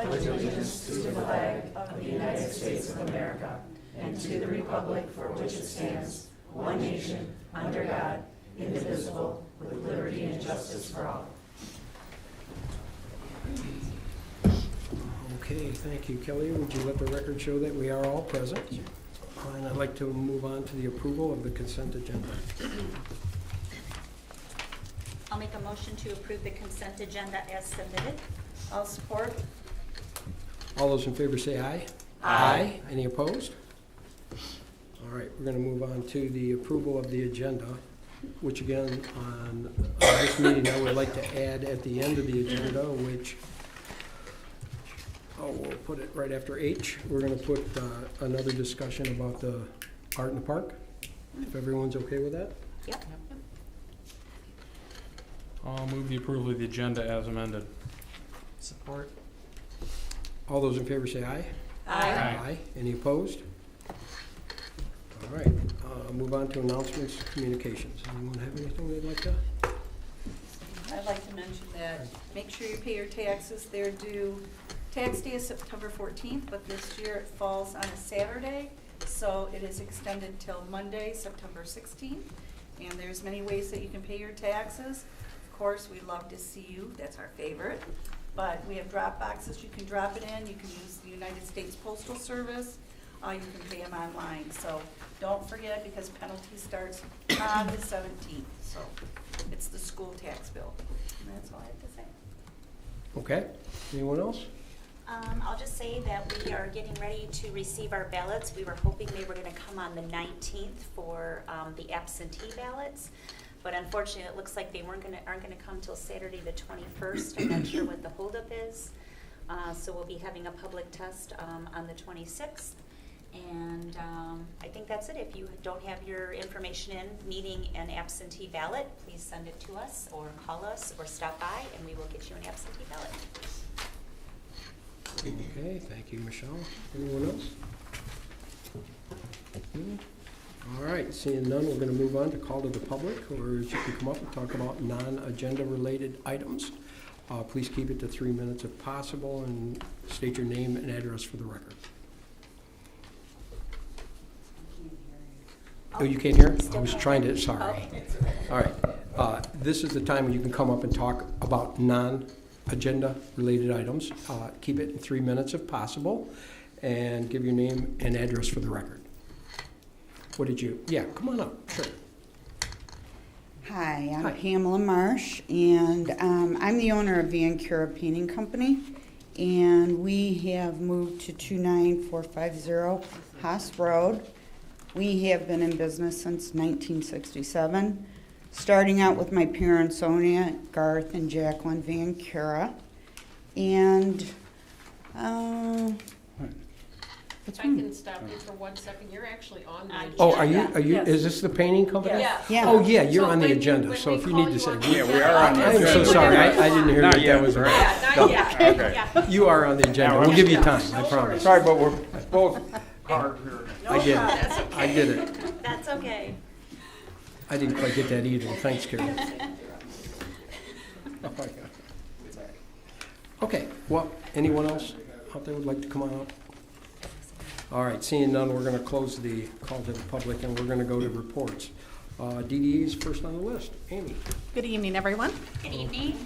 pledge allegiance to the flag of the United States of America and to the republic for which it stands, one nation, under God, indivisible, with liberty and justice for all. Okay, thank you, Kelly. Would you let the record show that we are all present? And I'd like to move on to the approval of the consent agenda. I'll make a motion to approve the consent agenda as submitted. I'll support. All those in favor say aye. Aye. Any opposed? All right, we're going to move on to the approval of the agenda, which again, on this meeting, I would like to add at the end of the agenda, which, we'll put it right after H. We're going to put another discussion about the art in the park, if everyone's okay with that. Yep. I'll move the approval of the agenda as amended. Support. All those in favor say aye. Aye. Aye. Any opposed? All right, move on to announcements, communications. Anyone have anything they'd like to? I'd like to mention that make sure you pay your taxes. They're due. Tax day is September 14th, but this year it falls on a Saturday, so it is extended till Monday, September 16th. And there's many ways that you can pay your taxes. Of course, we love to see you. That's our favorite. But we have drop boxes. You can drop it in. You can use the United States Postal Service. You can pay them online. So don't forget, because penalty starts on the 17th. So it's the school tax bill. And that's all I have to say. Okay, anyone else? I'll just say that we are getting ready to receive our ballots. We were hoping they were going to come on the 19th for the absentee ballots, but unfortunately, it looks like they aren't going to come till Saturday the 21st. I'm not sure what the holdup is, so we'll be having a public test on the 26th. And I think that's it. If you don't have your information in needing an absentee ballot, please send it to us or call us or stop by and we will get you an absentee ballot. Okay, thank you, Michelle. Anyone else? All right, seeing none, we're going to move on to call to the public, or you can come up and talk about non-agenda related items. Please keep it to 3 minutes if possible, and state your name and address for the record. Oh, you can't hear? I was trying to, sorry. All right, this is the time when you can come up and talk about non-agenda related items. Keep it in 3 minutes if possible, and give your name and address for the record. What did you, yeah, come on up, sure. Hi, I'm Hi. Pamela Marsh, and I'm the owner of Van Cura Painting Company, and we have moved to 29450 Haas Road. We have been in business since 1967, starting out with my parents, Sonia, Garth, and Jacqueline Van Cura. And If I can stop you for 1 second, you're actually on the agenda. Oh, are you, Yes. is this the painting company? Yeah. Yeah. Oh, yeah, you're So on the when agenda, when so we if you call need to say. on Yeah, we are on the I am so agenda. sorry, I didn't hear Not that yet, was right? right. Yeah, not yet. Okay. Yeah. You are on the agenda, we'll give you time, I promise. Sorry, but we're both hard here. I get it, I get it. That's okay. I didn't quite get that either, thanks, Carol. Oh, my God. Okay, well, anyone else out there would like to come on up? All right, seeing none, we're going to close the call to the public, and we're going to go to reports. DDE is first on the list. Amy. Good evening, everyone. Good evening.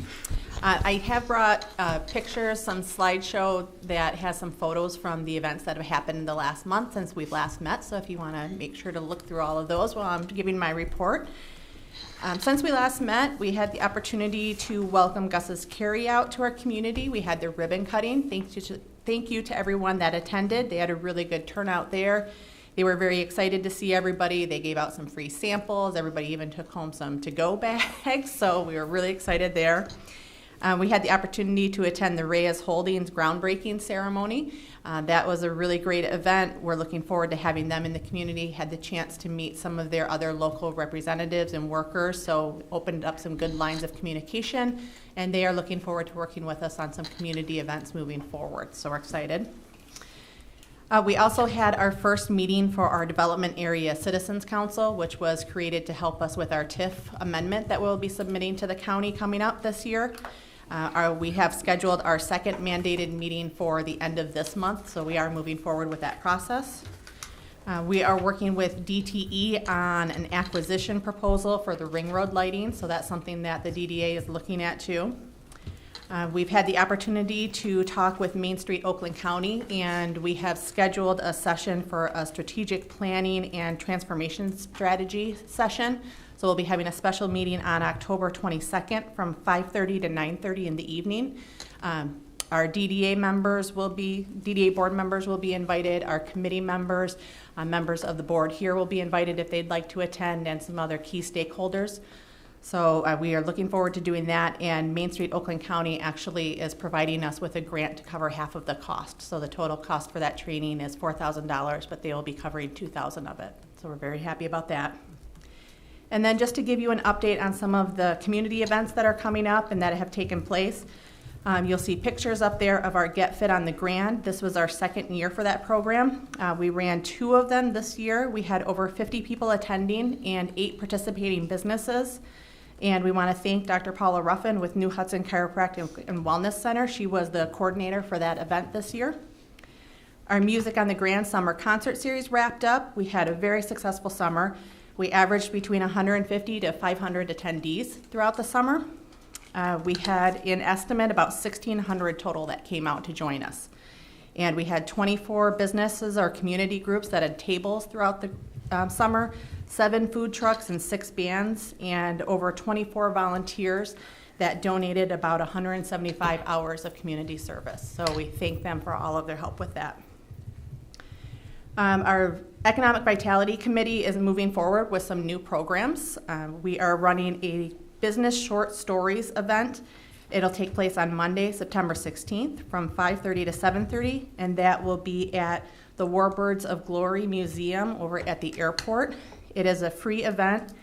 I have brought pictures, some slideshow that has some photos from the events that have happened in the last month since we've last met. So if you want to make sure to look through all of those while I'm giving my report. Since we last met, we had the opportunity to welcome Gus's Carryout to our community. We had their ribbon cutting. Thank you to everyone that attended. They had a really good turnout there. They were very excited to see everybody. They gave out some free samples. Everybody even took home some to-go bags, so we were really excited there. We had the opportunity to attend the Reyes Holdings groundbreaking ceremony. That was a really great event. We're looking forward to having them in the community. Had the chance to meet some of their other local representatives and workers, so opened up some good lines of communication, and they are looking forward to working with us on some community events moving forward, so we're excited. We also had our first meeting for our Development Area Citizens Council, which was created to help us with our TIF amendment that we'll be submitting to the county coming up this year. We have scheduled our second mandated meeting for the end of this month, so we are moving forward with that process. We are working with DTE on an acquisition proposal for the ring road lighting, so that's something that the DDA is looking at too. We've had the opportunity to talk with Main Street Oakland County, and we have scheduled a session for a strategic planning and transformation strategy session. So we'll be having a special meeting on October 22nd from 5:30 to 9:30 in the evening. Our DDA board members will be invited, our committee members, members of the board here will be invited if they'd like to attend, and some other key stakeholders. So we are looking forward to doing that, and Main Street Oakland County actually is providing us with a grant to cover half of the cost. So the total cost for that training is $4,000, but they will be covering $2,000 of it. So we're very happy about that. And then just to give you an update on some of the community events that are coming up and that have taken place. You'll see pictures up there of our Get Fit on the Grand. This was our second year for that program. We ran 2 of them this year. We had over 50 people attending and 8 participating businesses. And we want to thank Dr. Paula Ruffin with New Hudson Chiropractic and Wellness Center. She was the coordinator for that event this year. Our Music on the Grand Summer Concert Series wrapped up. We had a very successful summer. We averaged between 150 to 500 attendees throughout the summer. We had an estimate about 1,600 total that came out to join us. And we had 24 businesses or community groups that had tables throughout the summer, 7 food trucks and 6 bands, and over 24 volunteers that donated about 175 hours of community service. So we thank them for all of their help with that. Our Economic Vitality Committee is moving forward with some new programs. We are running a business short stories event. It'll take place on Monday, September 16th from 5:30 to 7:30, and that will be at the Warbirds of Glory Museum over at the airport. It is a free event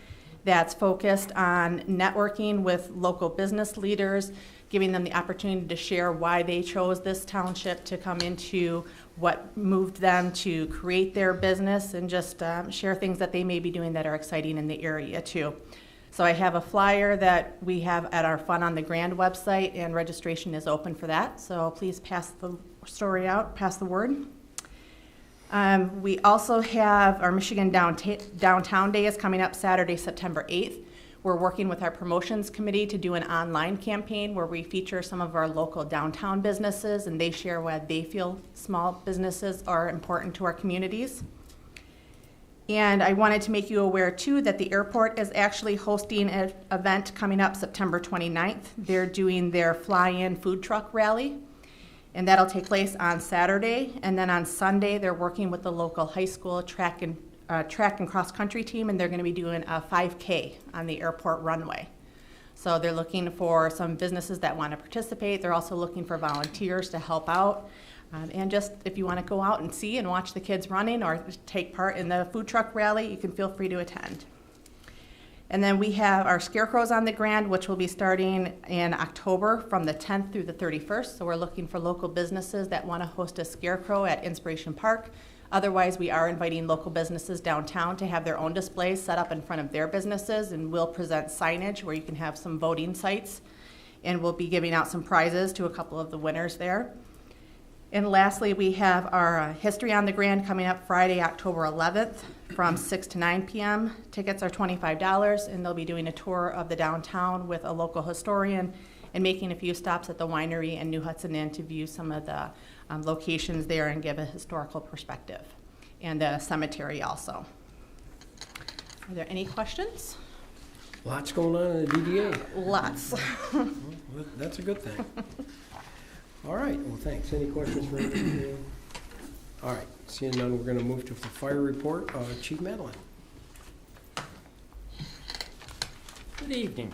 that's focused on networking with local business leaders, giving them the opportunity to share why they chose this township to come into, what moved them to create their business, and just share things that they may be doing that are exciting in the area too. So I have a flyer that we have at our Fun on the Grand website, and registration is open for that. So please pass the story out, pass the word. We also have our Michigan Downtown Day is coming up Saturday, September 8th. We're working with our promotions committee to do an online campaign where we feature some of our local downtown businesses, and they share why they feel small businesses are important to our communities. And I wanted to make you aware too that the airport is actually hosting an event coming up September 29th. They're doing their fly-in food truck rally, and that'll take place on Saturday. And then on Sunday, they're working with the local high school track and cross-country team, and they're going to be doing a 5K on the airport runway. So they're looking for some businesses that want to participate. They're also looking for volunteers to help out. And just if you want to go out and see and watch the kids running or take part in the food truck rally, you can feel free to attend. And then we have our Scarecrows on the Grand, which will be starting in October from the 10th through the 31st. So we're looking for local businesses that want to host a Scarecrow at Inspiration Park. Otherwise, we are inviting local businesses downtown to have their own displays set up in front of their businesses, and we'll present signage where you can have some voting sites. And we'll be giving out some prizes to a couple of the winners there. And lastly, we have our History on the Grand coming up Friday, October 11th from 6 to 9 p.m. Tickets are $25, and they'll be doing a tour of the downtown with a local historian and making a few stops at the winery and New Hudson Inn to view some of the locations there and give a historical perspective, and the cemetery also. Are there any questions? Lots going on in the DDA. Lots. Well, that's a good thing. All right, well, thanks. Any questions for me? All right, seeing none, we're going to move to the fire report. Chief Madeline. Good evening.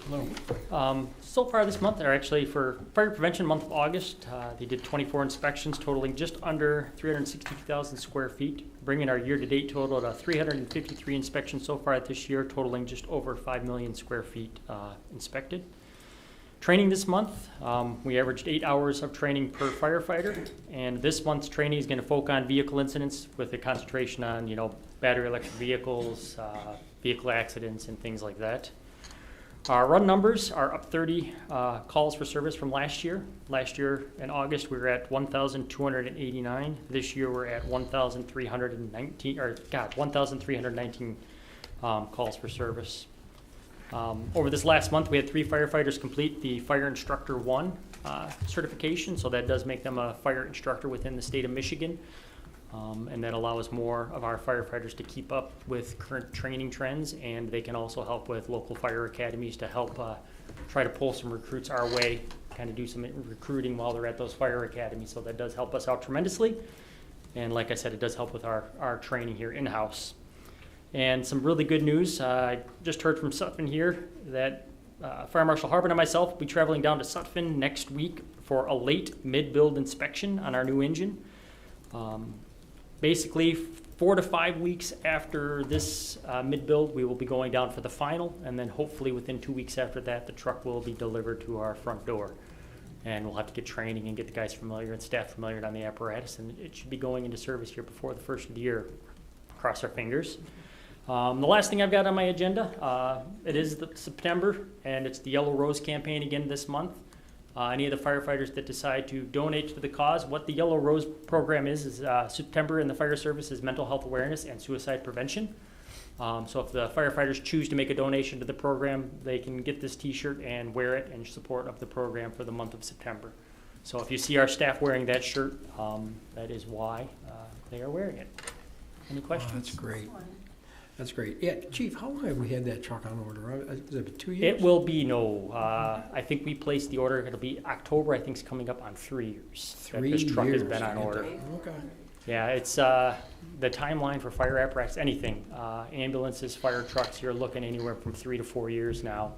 Hello. So far this month, or actually for Fire Prevention Month of August, they did 24 inspections totaling just under 362,000 square feet, bringing our year-to-date total to 353 inspections so far this year, totaling just over 5 million square feet inspected. Training this month, we averaged 8 hours of training per firefighter, and this month's training is going to focus on vehicle incidents with a concentration on, battery electric vehicles, vehicle accidents, and things like that. Our run numbers are up 30 calls for service from last year. Last year in August, we were at 1,289. This year, we're at 1,319 calls for service. Over this last month, we had 3 firefighters complete the Fire Instructor 1 certification, so that does make them a fire instructor within the state of Michigan. And that allows more of our firefighters to keep up with current training trends, and they can also help with local fire academies to help try to pull some recruits our way, kind of do some recruiting while they're at those fire academies. So that does help us out tremendously. And like I said, it does help with our training here in-house. And some really good news, I just heard from Sutphin here that Fire Marshal Harbin and myself will be traveling down to Sutphin next week for a late mid-build inspection on our new engine. Basically, 4 to 5 weeks after this mid-build, we will be going down for the final, and then hopefully within 2 weeks after that, the truck will be delivered to our front door. And we'll have to get training and get the guys familiar and staff familiar on the apparatus, and it should be going into service here before the first of the year. Cross our fingers. The last thing I've got on my agenda, it is September, and it's the Yellow Rose campaign again this month. Any of the firefighters that decide to donate to the cause, what the Yellow Rose program is September in the fire service is mental health awareness and suicide prevention. So if the firefighters choose to make a donation to the program, they can get this t-shirt and wear it in support of the program for the month of September. So if you see our staff wearing that shirt, that is why they are wearing it. Any questions? Oh, that's great. That's great. Yeah, Chief, how long have we had that truck on order? Is it 2 years? It will be, I think we placed the order, it'll be October, I think it's coming up on 3 years. 3 This truck has years. been on order. Okay. Yeah, it's the timeline for fire apparatus, anything, ambulances, fire trucks, you're looking anywhere from 3 to 4 years now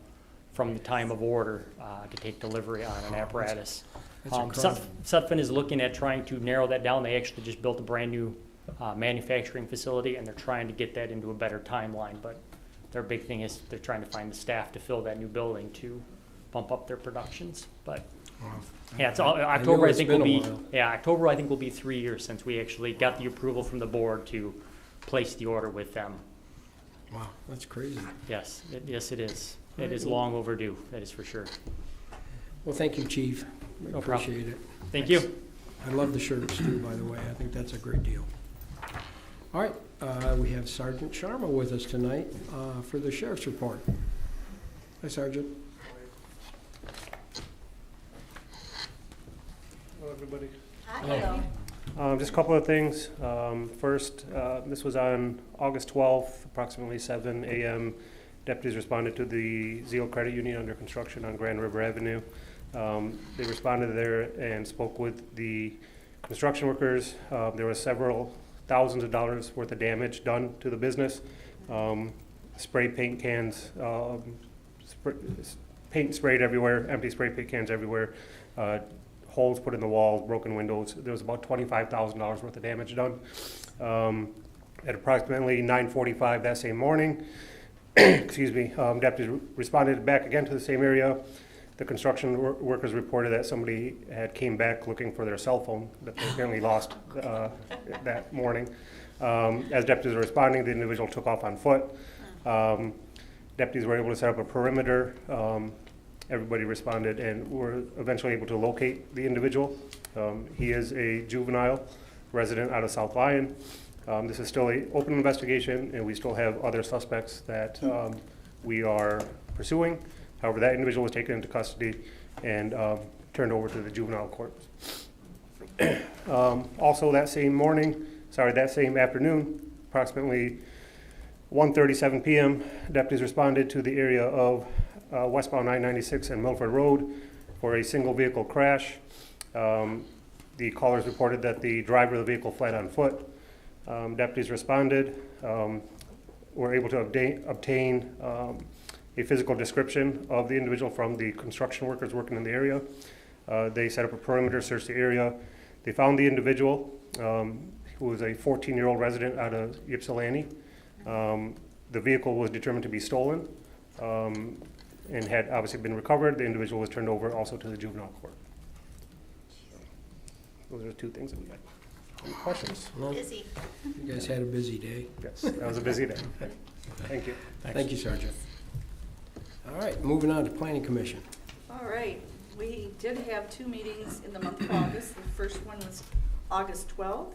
from the time of order to take delivery on an apparatus. That's incredible. Sutphin is looking at trying to narrow that down. They actually just built a brand new manufacturing facility, and they're trying to get that into a better timeline. But their big thing is they're trying to find the staff to fill that new building to bump up their productions. But Wow. yeah, it's all, October I it's think been will a be while. October I think will be 3 years since we actually got the approval from the board to place the order with them. Wow, that's crazy. Yes, yes it is. It Very is good. long overdue. That is for sure. Well, thank you, Chief. We No problem. appreciate it. Thank you. I love the shirts too, by the way. I think that's a great deal. All right, we have Sergeant Sharma with us tonight for the sheriff's report. Hi, Sergeant. Hello, everybody. Hi. Just a couple of things. First, this was on August 12th, approximately 7 a.m. Deputies responded to the Zeal Credit Union under construction on Grand River Avenue. They responded there and spoke with the construction workers. There were several thousands of dollars worth of damage done to the business. Spray paint cans, paint sprayed everywhere, empty spray paint cans everywhere, holes put in the walls, broken windows. There was about $25,000 worth of damage done. At approximately 9:45 that same morning, excuse me, deputies responded back again to the same area. The construction workers reported that somebody had came back looking for their cell phone that they apparently lost that morning. As deputies were responding, the individual took off on foot. Deputies were able to set up a perimeter. Everybody responded and were eventually able to locate the individual. He is a juvenile resident out of South Lyon. This is still an open investigation, and we still have other suspects that we are pursuing. However, that individual was taken into custody and turned over to the juvenile court. Also that same afternoon, approximately 1:37 p.m., deputies responded to the area of westbound I-96 and Milford Road for a single vehicle crash. The callers reported that the driver of the vehicle fled on foot. Deputies responded, were able to obtain a physical description of the individual from the construction workers working in the area. They set up a perimeter, searched the area. They found the individual, who was a 14-year-old resident out of Ypsilanti. The vehicle was determined to be stolen and had obviously been recovered. The individual was turned over also to the juvenile court. Those are the two things that we got. Any questions? Well, Busy. you guys had a busy day. Yes, that was a busy day. Thank you. Thank you, Sergeant. All right, moving on to Planning Commission. All right, we did have 2 meetings in the month of August. The first one was August 12th.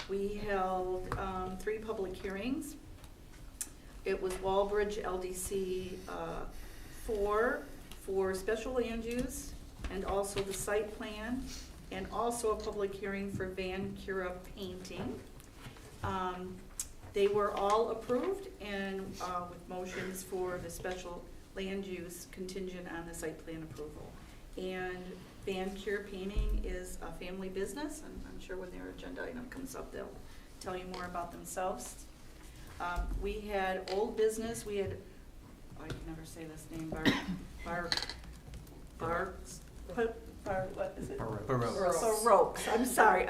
We held 3 public hearings. It was Walbridge LDC 4 for special land use, and also the site plan, and also a public hearing for Van Cura Painting. They were all approved, and with motions for the special land use contingent on the site plan approval. And Van Cura Painting is a family business, and I'm sure when their agenda item comes up, they'll tell you more about themselves. We had old business. We had, I can never say this name, what is it? Baroque. I'm sorry.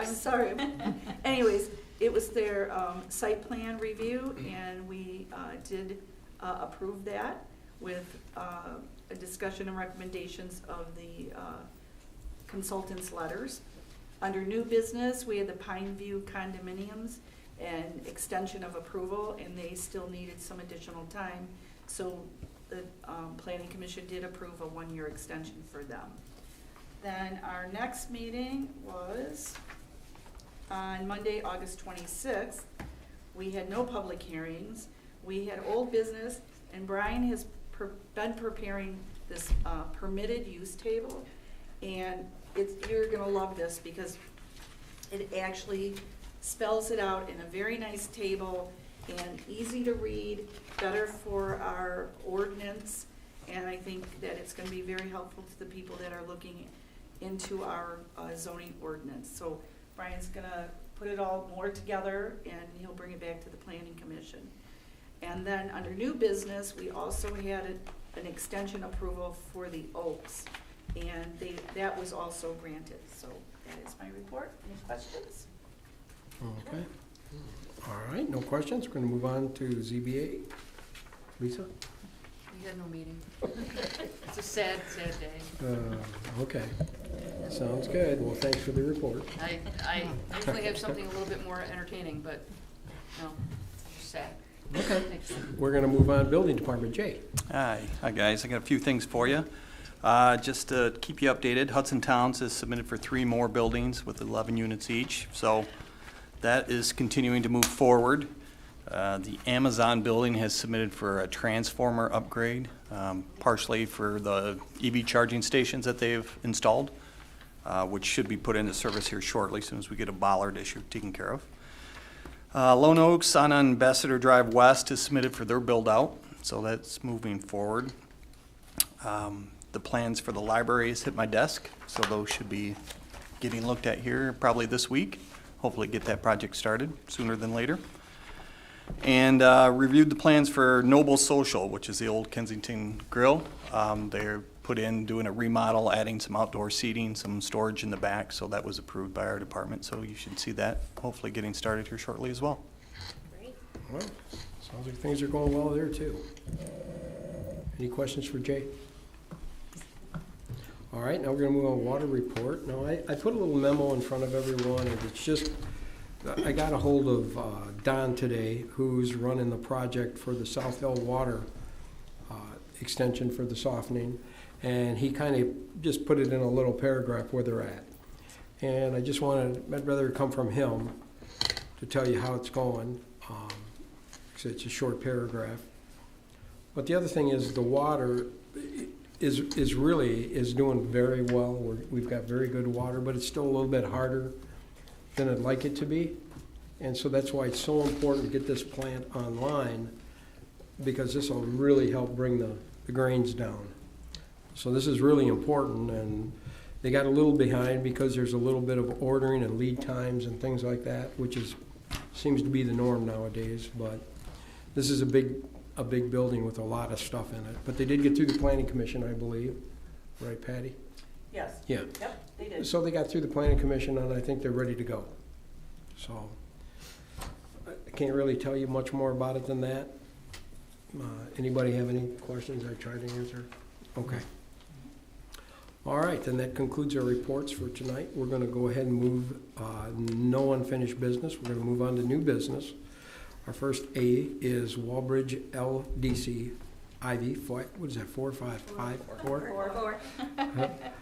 Anyways, it was their site plan review, and we did approve that with a discussion and recommendations of the consultants' letters. Under new business, we had the Pine View condominiums and extension of approval, and they still needed some additional time. So the Planning Commission did approve a 1-year extension for them. Then our next meeting was on Monday, August 26th. We had no public hearings. We had old business, and Brian has been preparing this permitted use table. And you're gonna love this because it actually spells it out in a very nice table and easy to read, better for our ordinance. And I think that it's gonna be very helpful to the people that are looking into our zoning ordinance. So Brian's gonna put it all more together, and he'll bring it back to the Planning Commission. And then under new business, we also had an extension approval for the Oaks, and that was also granted. So that is my report. Any questions? Okay. All right, no questions. We're going to move on to ZBA. Lisa? We had no meeting. It's a sad, sad day. Okay. Sounds good. Well, thanks for the report. I usually have something a little bit more entertaining, but no, it's just sad. Okay. Thanks. We're going to move on. Building Department. Jay. Hi guys, I got a few things for you. Just to keep you updated, Hudson Towns has submitted for 3 more buildings with 11 units each, so that is continuing to move forward. The Amazon building has submitted for a transformer upgrade, partially for the EV charging stations that they've installed, which should be put into service here shortly as soon as we get a bollard issue taken care of. Lone Oaks on Ambassador Drive West has submitted for their build-out, so that's moving forward. The plans for the library has hit my desk, so those should be getting looked at here probably this week. Hopefully get that project started sooner than later. And reviewed the plans for Noble Social, which is the old Kensington Grill. They're put in doing a remodel, adding some outdoor seating, some storage in the back, so that was approved by our department. So you should see that hopefully getting started here shortly as well. Great. Well, sounds like things are going well there too. Any questions for Jay? All right, now we're going to move on to water report. Now, I put a little memo in front of everyone, and it's just, I got a hold of Don today, who's running the project for the South Hill Water extension for the softening, and he kind of just put it in a little paragraph where they're at. And I just wanted, I'd rather come from him to tell you how it's going, because it's a short paragraph. But the other thing is the water is really doing very well. We've got very good water, but it's still a little bit harder than I'd like it to be. And so that's why it's so important to get this plant online, because this will really help bring the grains down. So this is really important, and they got a little behind because there's a little bit of ordering and lead times and things like that, which seems to be the norm nowadays. But this is a big building with a lot of stuff in it. But they did get through the Planning Commission, I believe. Right, Patty? Yes. Yeah. Yep, they did. So they got through the Planning Commission, and I think they're ready to go. So I can't really tell you much more about it than that. Anybody have any questions I tried to answer? Okay. All right, then that concludes our reports for tonight. We're going to go ahead and move no unfinished business. We're going to move on to new business. Our first A is Walbridge LDC Ivy, what is that, 4 or 5? 5, 4? Four. That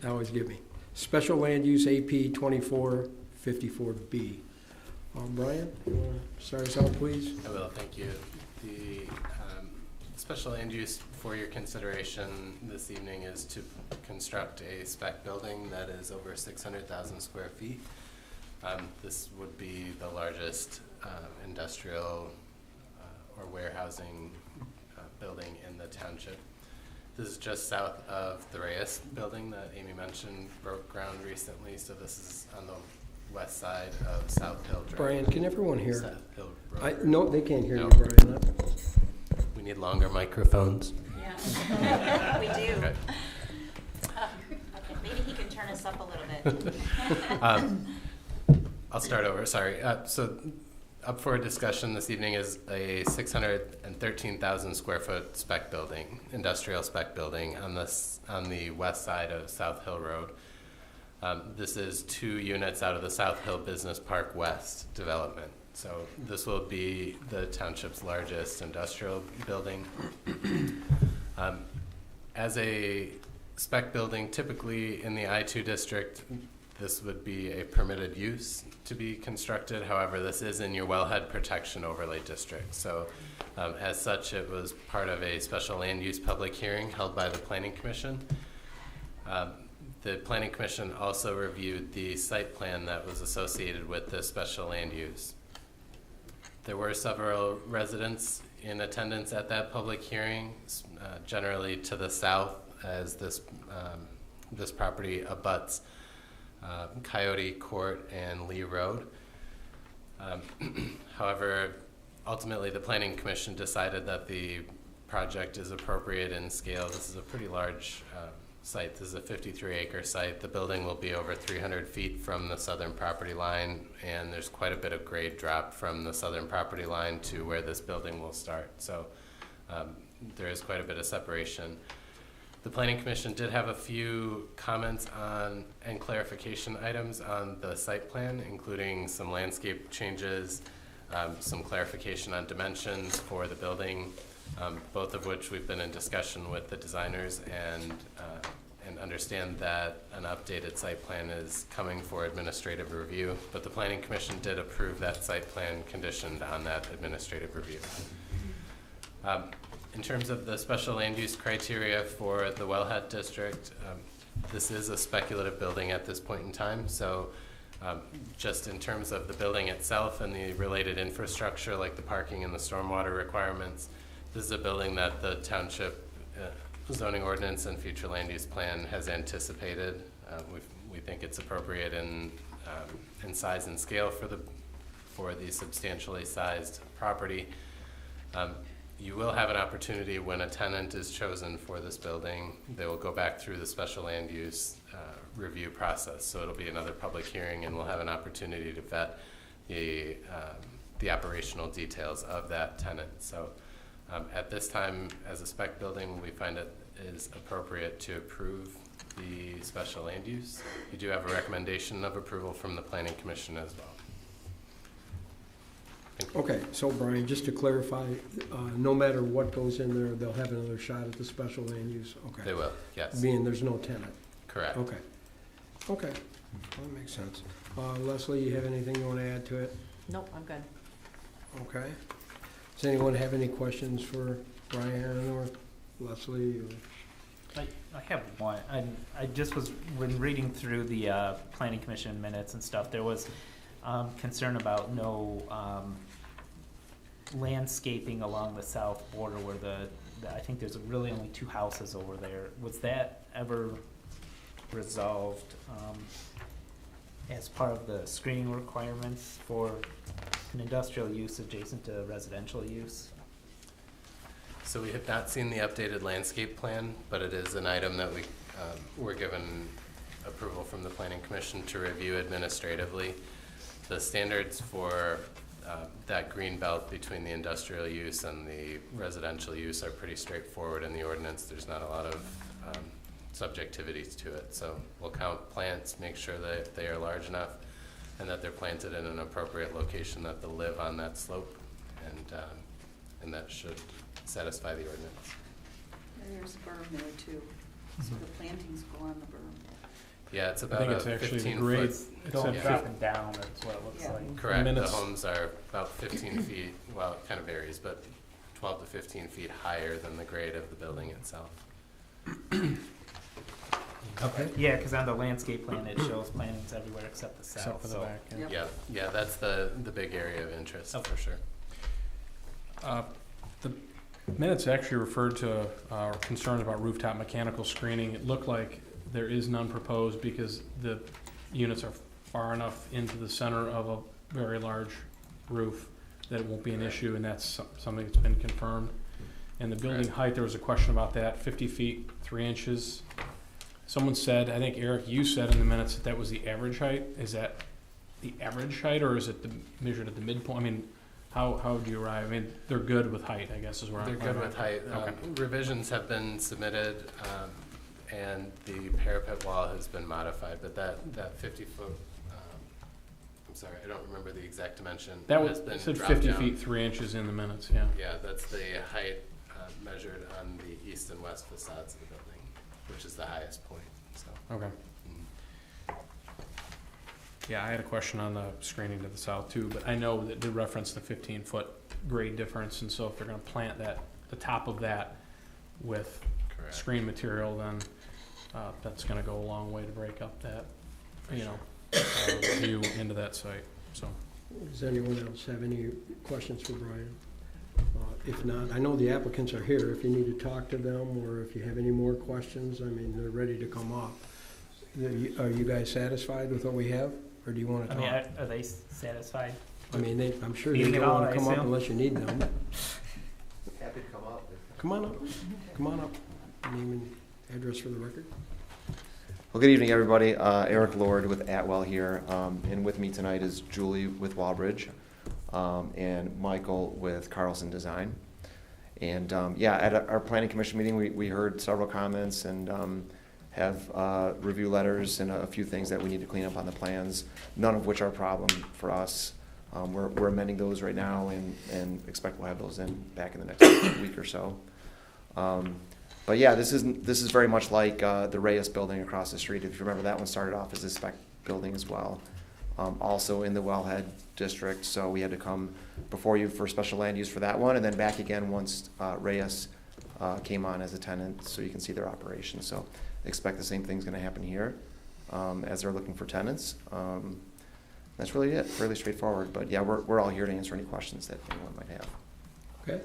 always give me. Special Land Use AP 2454B. Brian, you want to start us out, please? I will, thank you. The special land use for your consideration this evening is to construct a spec building that is over 600,000 square feet. This would be the largest industrial or warehousing building in the township. This is just south of the Reyes building that Amy mentioned broke ground recently, so this is on the west side of South Hill Drive. Brian, can everyone hear? South Hill Road. No, they can't hear No. you, Brian. We need longer microphones. Yeah, we do. Okay. Okay, maybe he can turn us up a little bit. I'll start over, sorry. So up for discussion this evening is a 613,000 square foot spec building, industrial spec building on the west side of South Hill Road. This is 2 units out of the South Hill Business Park West development. So this will be the township's largest industrial building. As a spec building, typically in the I-2 district, this would be a permitted use to be constructed. However, this is in your wellhead protection overlay district. So as such, it was part of a special land use public hearing held by the Planning Commission. The Planning Commission also reviewed the site plan that was associated with this special land use. There were several residents in attendance at that public hearing, generally to the south, as this property abuts Coyote Court and Lee Road. However, ultimately the Planning Commission decided that the project is appropriate in scale. This is a pretty large site. This is a 53-acre site. The building will be over 300 feet from the southern property line, and there's quite a bit of grade drop from the southern property line to where this building will start. So there is quite a bit of separation. The Planning Commission did have a few comments on and clarification items on the site plan, including some landscape changes, some clarification on dimensions for the building, both of which we've been in discussion with the designers and understand that an updated site plan is coming for administrative review. But the Planning Commission did approve that site plan conditioned on that administrative review. In terms of the special land use criteria for the Wellhead District, this is a speculative building at this point in time. So just in terms of the building itself and the related infrastructure like the parking and the stormwater requirements, this is a building that the township zoning ordinance and future land use plan has anticipated. We think it's appropriate in size and scale for the substantially sized property. You will have an opportunity when a tenant is chosen for this building. They will go back through the special land use review process. So it'll be another public hearing, and we'll have an opportunity to vet the operational details of that tenant. So at this time, as a spec building, we find it is appropriate to approve the special land use. You do have a recommendation of approval from the Planning Commission as well. Okay, so Brian, just to clarify, no matter what goes in there, they'll have another shot at the special land use? Okay. They will, yes. Being there's no tenant? Correct. Okay. Okay, that makes sense. Leslie, you have anything you want to add to it? Nope, I'm good. Okay. Does anyone have any questions for Brian or Leslie? I have one. I just was, when reading through the Planning Commission minutes and stuff, there was concern about no landscaping along the south border where I think there's really only 2 houses over there. Was that ever resolved as part of the screening requirements for an industrial use adjacent to residential use? So we have not seen the updated landscape plan, but it is an item that we were given approval from the Planning Commission to review administratively. The standards for that green belt between the industrial use and the residential use are pretty straightforward in the ordinance. There's not a lot of subjectivities to it. So we'll count plants, make sure that they are large enough and that they're planted in an appropriate location that they'll live on that slope, and that should satisfy the ordinance. There's a berm there too, so the plantings go on the berm. Yeah, it's I about think a it's actually the 15 grade. foot. It's Going at dropping down, that's what it looks Yeah. like. Correct, the minutes. homes are about 15 feet, well, it kind of varies, but 12 to 15 feet higher than the grade of the building itself. Okay. Yeah, because on the landscape plan, it shows plantings everywhere except the south. Except for the so- back, yeah. Yep. Yeah, that's the big area of interest, Okay. for sure. The minutes actually referred to our concerns about rooftop mechanical screening. It looked like there is none proposed because the units are far enough into the center of a very large roof that it won't be an issue, and that's something that's been confirmed. And the building height, there was a question about that, 50 feet, 3 inches. Someone said, I think Eric, you said in the minutes that that was the average height. Is that the average height, or is it measured at the midpoint? I mean, how do you arrive? I mean, they're good with height, I guess is where I'm. They're good with height. Okay. Revisions have been submitted, and the parapet wall has been modified, but that 50-foot, I'm sorry, I don't remember the exact dimension. That has was, been it said dropped 50 down. feet, 3 inches in the minutes, yeah. Yeah, that's the height measured on the east and west facades of the building, which is the highest point, so. Okay. mm. Yeah, I had a question on the screening to the south too, but I know that they referenced the 15-foot grade difference, and so if they're gonna plant that, the top of that with Correct. screen material, then that's gonna go a long way to break up that, you know, view into that site, so. Does anyone else have any questions for Brian? If not, I know the applicants are here, if you need to talk to them, or if you have any more questions, I mean, they're ready to come up. Are you guys satisfied with what we have, or do you want to I talk? mean, are they satisfied? I mean, I'm sure they Meeting it don't all, want I to come up assume? unless you need them. Happy to come up. Come on up, come on up. Name and address for the record. Well, good evening, everybody. Eric Lord with Atwell here, and with me tonight is Julie with Wallbridge, and Michael with Carlson Design. And yeah, at our planning commission meeting, we heard several comments and have review letters and a few things that we need to clean up on the plans, none of which are a problem for us. We're amending those right now and expect we'll have those back in the next week or so. But yeah, this is very much like the Reyes building across the street. If you remember, that one started off as a spec building as well. Also in the Wellhead district, so we had to come before you for special land use for that one, and then back again once Reyes came on as a tenant, so you can see their operation. So expect the same thing's gonna happen here as they're looking for tenants. That's really it, fairly straightforward, but yeah, we're all here to answer any questions that anyone might have. Okay.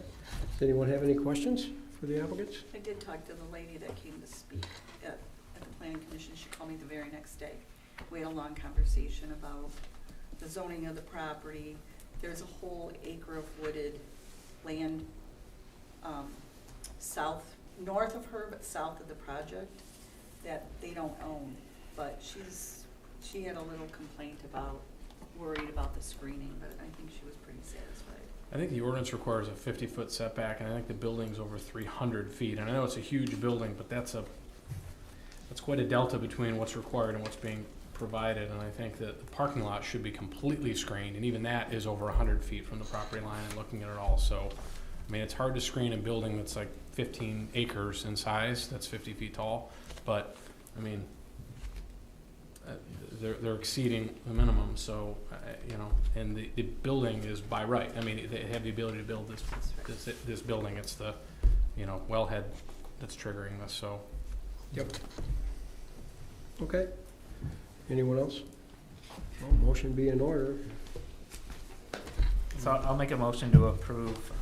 Does anyone have any questions for the applicants? I did talk to the lady that came to speak at the planning commission. She called me the very next day. We had a long conversation about the zoning of the property. There's a whole acre of wooded land north of her, but south of the project that they don't own. But she had a little complaint worried about the screening, but I think she was pretty satisfied. I think the ordinance requires a 50-foot setback, and I think the building's over 300 feet. And I know it's a huge building, but that's quite a delta between what's required and what's being provided. And I think that the parking lot should be completely screened, and even that is over 100 feet from the property line and looking at it all. So, I mean, it's hard to screen a building that's like 15 acres in size, that's 50 feet tall. But, I mean, they're exceeding the minimum, so, you know, and the building is by right. I mean, they have the ability to build this building. It's the, you know, wellhead that's triggering this, so. Yep. Okay. Anyone else? Well, motion be in order. So I'll make a motion to approve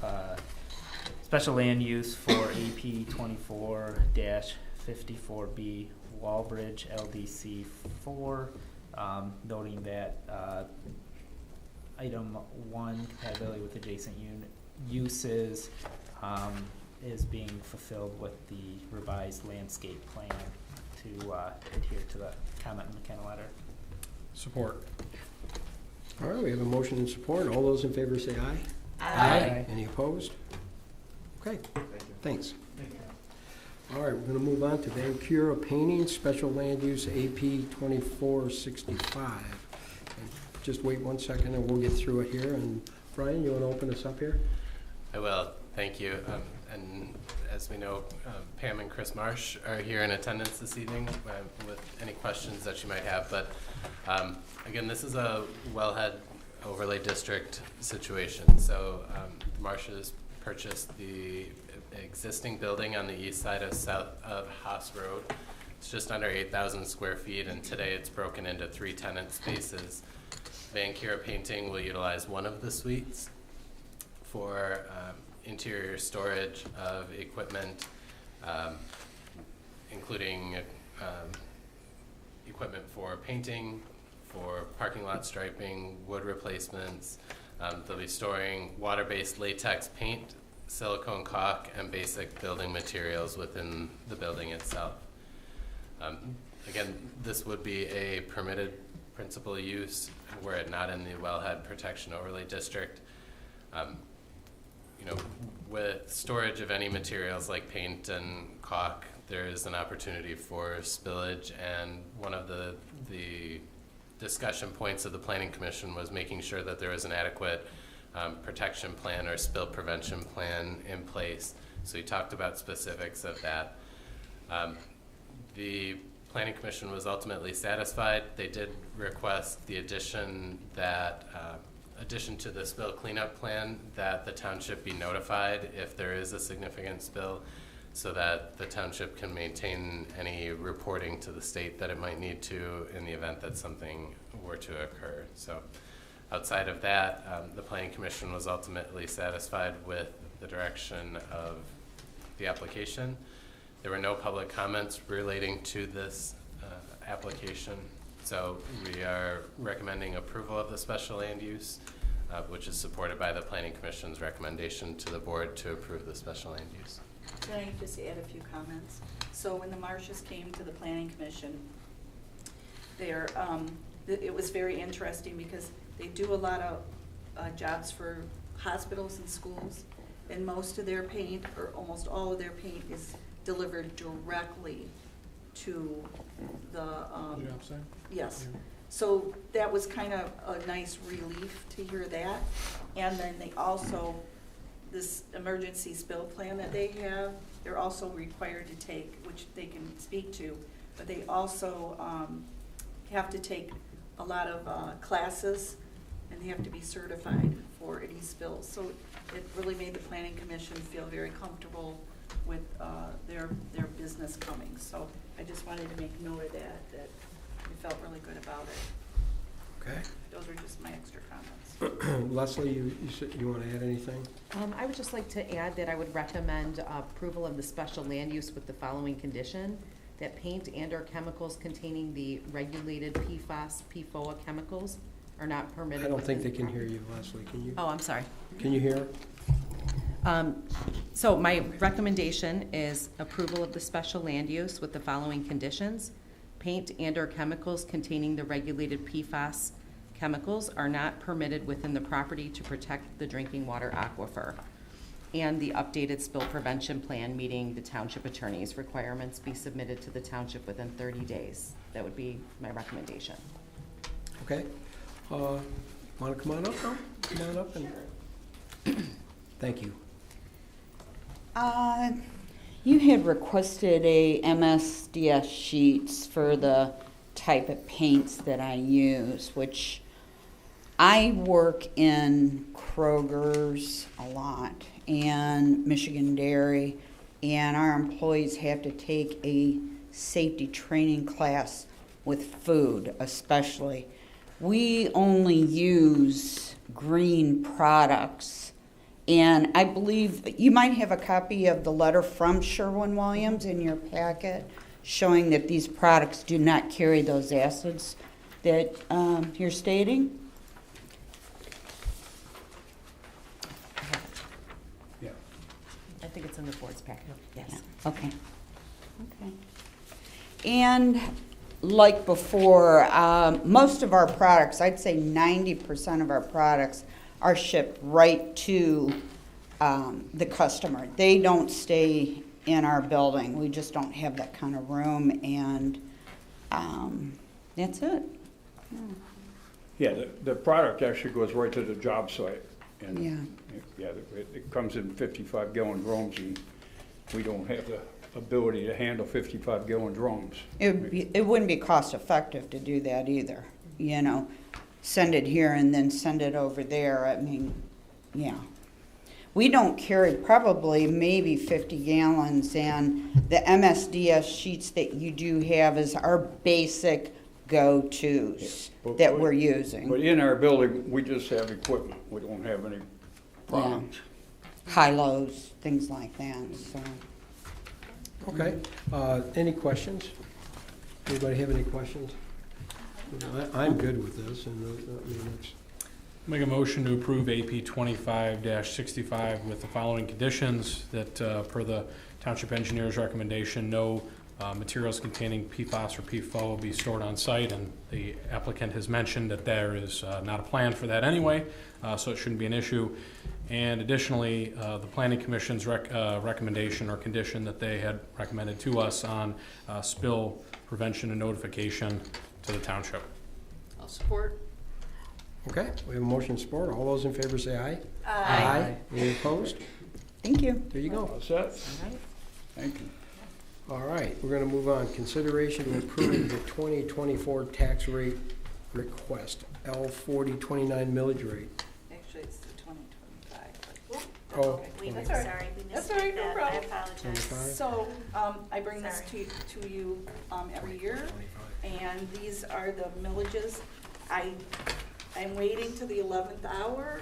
special land use for AP 24-54B Wallbridge LDC 4, noting that item 1, compatibility with adjacent uses, is being fulfilled with the revised landscape plan to adhere to the comment in the McKenna letter. Support. All right, we have a motion and support. All those in favor say aye. Aye. Any opposed? Okay, Thank you. thanks. All right, we're going to move on to Vancura Painting, Special Land Use AP 2465. Just wait 1 second and we'll get through it here. And Brian, you want to open us up here? I will, thank you. And as we know, Pam and Chris Marsh are here in attendance this evening with any questions that you might have. But again, this is a wellhead overlay district situation. So the Marshes purchased the existing building on the east side of Haas Road. It's just under 8,000 square feet, and today it's broken into 3 tenant spaces. Van Kira Painting will utilize one of the suites for interior storage of equipment, including equipment for painting, for parking lot striping, wood replacements. They'll be storing water-based latex paint, silicone caulk, and basic building materials within the building itself. Again, this would be a permitted principal use were it not in the Wellhead Protection Overlay District. You know, with storage of any materials like paint and caulk, there is an opportunity for spillage, and one of the discussion points of the Planning Commission was making sure that there was an adequate protection plan or spill prevention plan in place. So we talked about specifics of that. The Planning Commission was ultimately satisfied. They did request the addition to the spill cleanup plan that the township be notified if there is a significant spill, so that the township can maintain any reporting to the state that it might need to in the event that something were to occur. So outside of that, the Planning Commission was ultimately satisfied with the direction of the application. There were no public comments relating to this application, so we are recommending approval of the special land use, which is supported by the Planning Commission's recommendation to the board to approve the special land use. Can I just add a few comments? So when the Marshes came to the Planning Commission, it was very interesting because they do a lot of jobs for hospitals and schools, and most of their paint, or almost all of their paint, is delivered directly to the job site? yes. So that was kind of a nice relief to hear that. And then they also, this emergency spill plan that they have, they're also required to take, which they can speak to, but they also have to take a lot of classes, and they have to be certified for any spills. So it really made the Planning Commission feel very comfortable with their business coming. So I just wanted to make note of that we felt really good about it. Okay. Those are just my extra comments. Leslie, you said you want to add anything? I would just like to add that I would recommend approval of the special land use with the following condition: that paint and/or chemicals containing the regulated PFAS, PFOA chemicals are not permitted. I don't think they within can the hear you, Leslie. Can you? Oh, I'm sorry. Can you hear? So my recommendation is approval of the special land use with the following conditions: paint and/or chemicals containing the regulated PFAS chemicals are not permitted within the property to protect the drinking water aquifer, and the updated spill prevention plan meeting the township attorney's requirements be submitted to the township within 30 days. That would be my recommendation. Okay. Want to come on up now? Come on up and thank you. You had requested a MSDS sheets for the type of paints that I use, which I work in Kroger's a lot and Michigan Dairy, and our employees have to take a safety training class with food especially. We only use green products, and I believe you might have a copy of the letter from Sherwin-Williams in your packet showing that these products do not carry those acids that you're stating. Yeah. I think it's in the board's packet. Yes. Yeah. Okay. Okay. And like before, most of our products, I'd say 90% of our products are shipped right to the customer. They don't stay in our building. We just don't have that kind of room, and that's it. Yeah, the product actually goes right to the job site, And Yeah. it comes in 55-gallon drums, and we don't have the ability to handle 55-gallon drums. It wouldn't be cost effective to do that either, you know, send it here and then send it over there. I mean, yeah. We don't carry probably maybe 50 gallons, and the MSDS sheets that you do have is our basic go-tos that we're using. But in our building, we just have equipment. We don't have any products. High-lows, things like that, so. Okay, any questions? Anybody have any questions? I'm good with this, and I mean, it's, Make a motion to approve AP 25-65 with the following conditions that, per the township engineer's recommendation, no materials containing PFAS or PFOA will be stored on site, and the applicant has mentioned that there is not a plan for that anyway, so it shouldn't be an issue. And additionally, the Planning Commission's recommendation or condition that they had recommended to us on spill prevention and notification to the township. I'll support. okay, we have a motion support. All those in favor say aye. Aye. Any opposed? Thank you. There you go. All set? Thank you. All right, we're gonna move on. Consideration to approve the 2024 tax rate request, L4029 millage rate. Actually, it's the 2025. Oh, That's all right. Sorry, we That's missed all right, no that. I problem. apologize. 25. So, I bring this Sorry. to you every year, and these are the millages. I'm waiting to the 11th hour,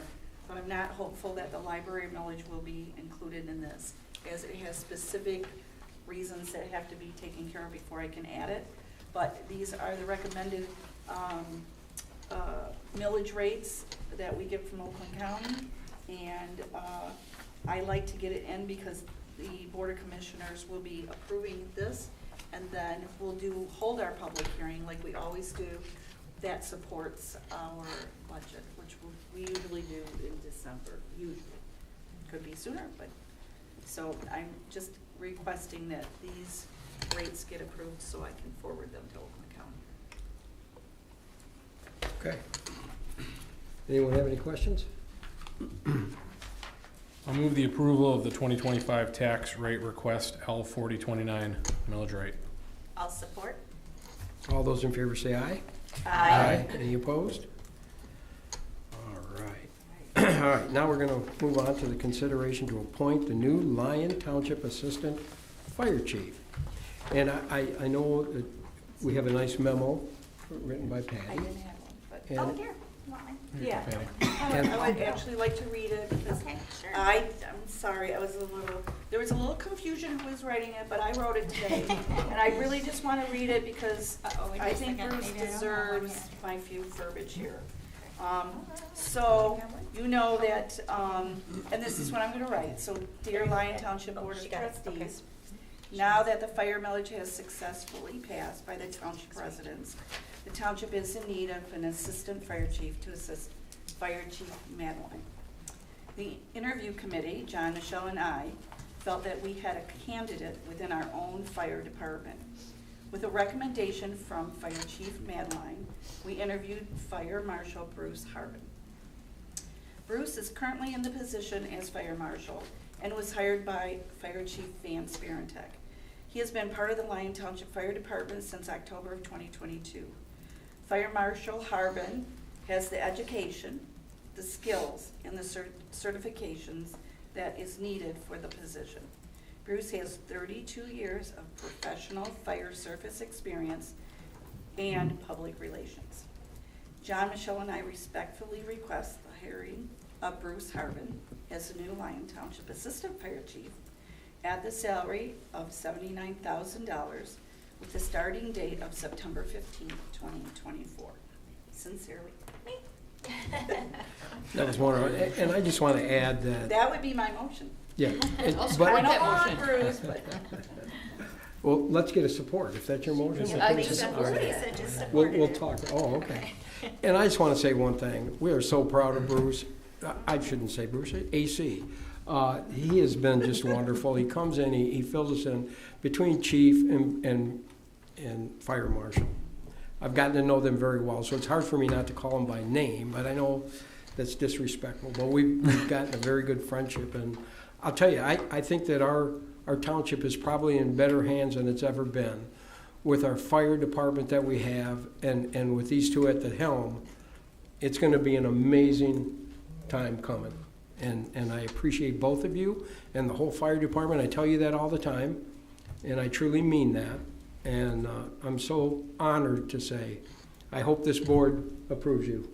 but I'm not hopeful that the library millage will be included in this, as it has specific reasons that have to be taken care of before I can add it. But these are the recommended millage rates that we get from Oakland County, and I like to get it in because the Board of Commissioners will be approving this, and then we'll hold our public hearing like we always do. That supports our budget, which we usually do in December, usually. Could be sooner, but, so I'm just requesting that these rates get approved so I can forward them to Oakland County. Okay. Anyone have any questions? I'll move the approval of the 2025 tax rate request, L4029 millage rate. I'll support. All those in favor say aye. Aye. Any opposed? All right. All right, now we're gonna move on to the consideration to appoint the new Lyon Township Assistant Fire Chief. And I know that we have a nice memo written by I Patty. didn't have one, but, And- Oh, here, you want mine? yeah. And- I would actually like to read it because Okay, sure. I'm sorry, there was a little confusion who was writing it, but I wrote it today. And I really just want to read it because I think Bruce deserves my few verbiage here. So, you know that, and this is what I'm gonna write, so dear Lyon Township Board of she got it. Okay. Trustees, now that the fire millage has successfully passed by the township residents, the township is in need of an assistant fire chief to assist Fire Chief Madeline. The interview committee, John, Michelle, and I, felt that we had a candidate within our own fire department. With a recommendation from Fire Chief Madeline, we interviewed Fire Marshal Bruce Harbin. Bruce is currently in the position as Fire Marshal and was hired by Fire Chief Van Sparentek. He has been part of the Lyon Township Fire Department since October of 2022. Fire Marshal Harbin has the education, the skills, and the certifications that is needed for the position. Bruce has 32 years of professional fire service experience and public relations. John, Michelle, and I respectfully request the hiring of Bruce Harbin as the new Lyon Township Assistant Fire Chief at the salary of $79,000 with the starting date of September 15th, 2024. Sincerely. That was one of, and I just want to add that, That would be my motion. yeah. I'll but- support I that don't want motion. Bruce, but Well, let's get a support, if that's your motion. we'll I put think support. so. Somebody said just We'll, supported we'll it. talk, oh, okay. And I just want to say one thing. We are so proud of Bruce. I shouldn't say Bruce, AC. He has been just wonderful. He comes in, he fills us in between chief and fire marshal. I've gotten to know them very well, so it's hard for me not to call them by name, but I know that's disrespectful. But we've gotten a very good friendship, and I'll tell you, I think that our township is probably in better hands than it's ever been with our fire department that we have, and with these two at the helm. It's going to be an amazing time coming, and I appreciate both of you and the whole fire department. I tell you that all the time, and I truly mean that. And I'm so honored to say, I hope this board approves you.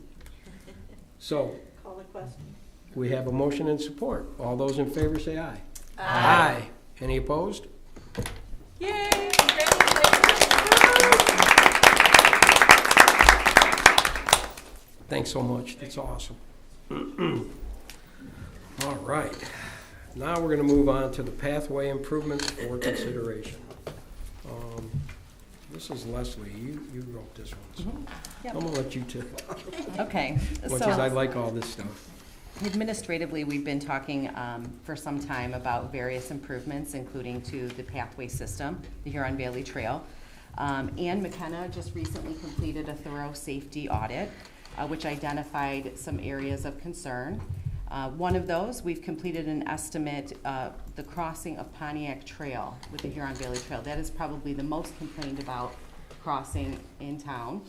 So, Call the question. we have a motion and support. All those in favor say aye. Aye. Any opposed? Yay! Thanks so much. That's awesome. All right. Now we're going to move on to the pathway improvements for consideration. This is Leslie. You wrote this one. So I'm going to let you take it. Okay. As much as I like all this stuff. Administratively, we've been talking for some time about various improvements, including to the pathway system, the Huron Valley Trail. Ann McKenna just recently completed a thorough safety audit, which identified some areas of concern. One of those, we've completed an estimate, the crossing of Pontiac Trail with the Huron Valley Trail. That is probably the most complained about crossing in town.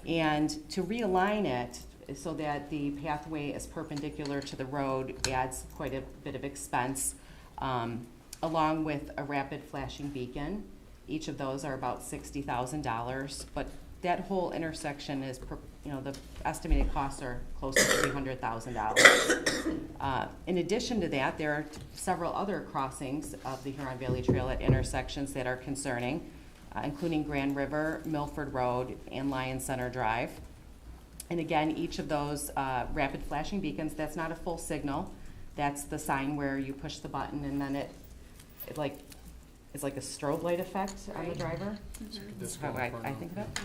And to realign it so that the pathway is perpendicular to the road adds quite a bit of expense, along with a rapid flashing beacon. Each of those are about $60,000, but that whole intersection is, the estimated costs are close to $300,000. In addition to that, there are several other crossings of the Huron Valley Trail at intersections that are concerning, including Grand River, Milford Road, and Lion Center Drive. And again, each of those rapid flashing beacons, that's not a full signal. That's the sign where you push the button and then it it's like a strobe light effect on the driver. That's how I think of it.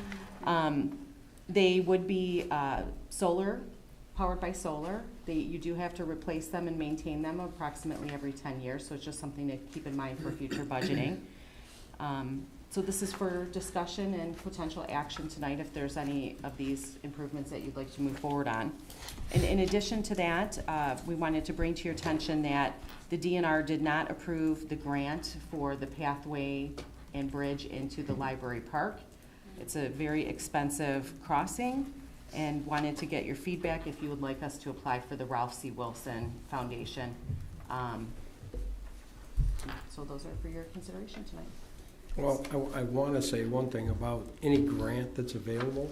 They would be powered by solar. You do have to replace them and maintain them approximately every 10 years, so it's just something to keep in mind for future budgeting. So this is for discussion and potential action tonight if there's any of these improvements that you'd like to move forward on. And in addition to that, we wanted to bring to your attention that the DNR did not approve the grant for the pathway and bridge into the library park. It's a very expensive crossing, and wanted to get your feedback if you would like us to apply for the Ralph C. Wilson Foundation. So those are for your consideration tonight. Well, I want to say one thing about any grant that's available.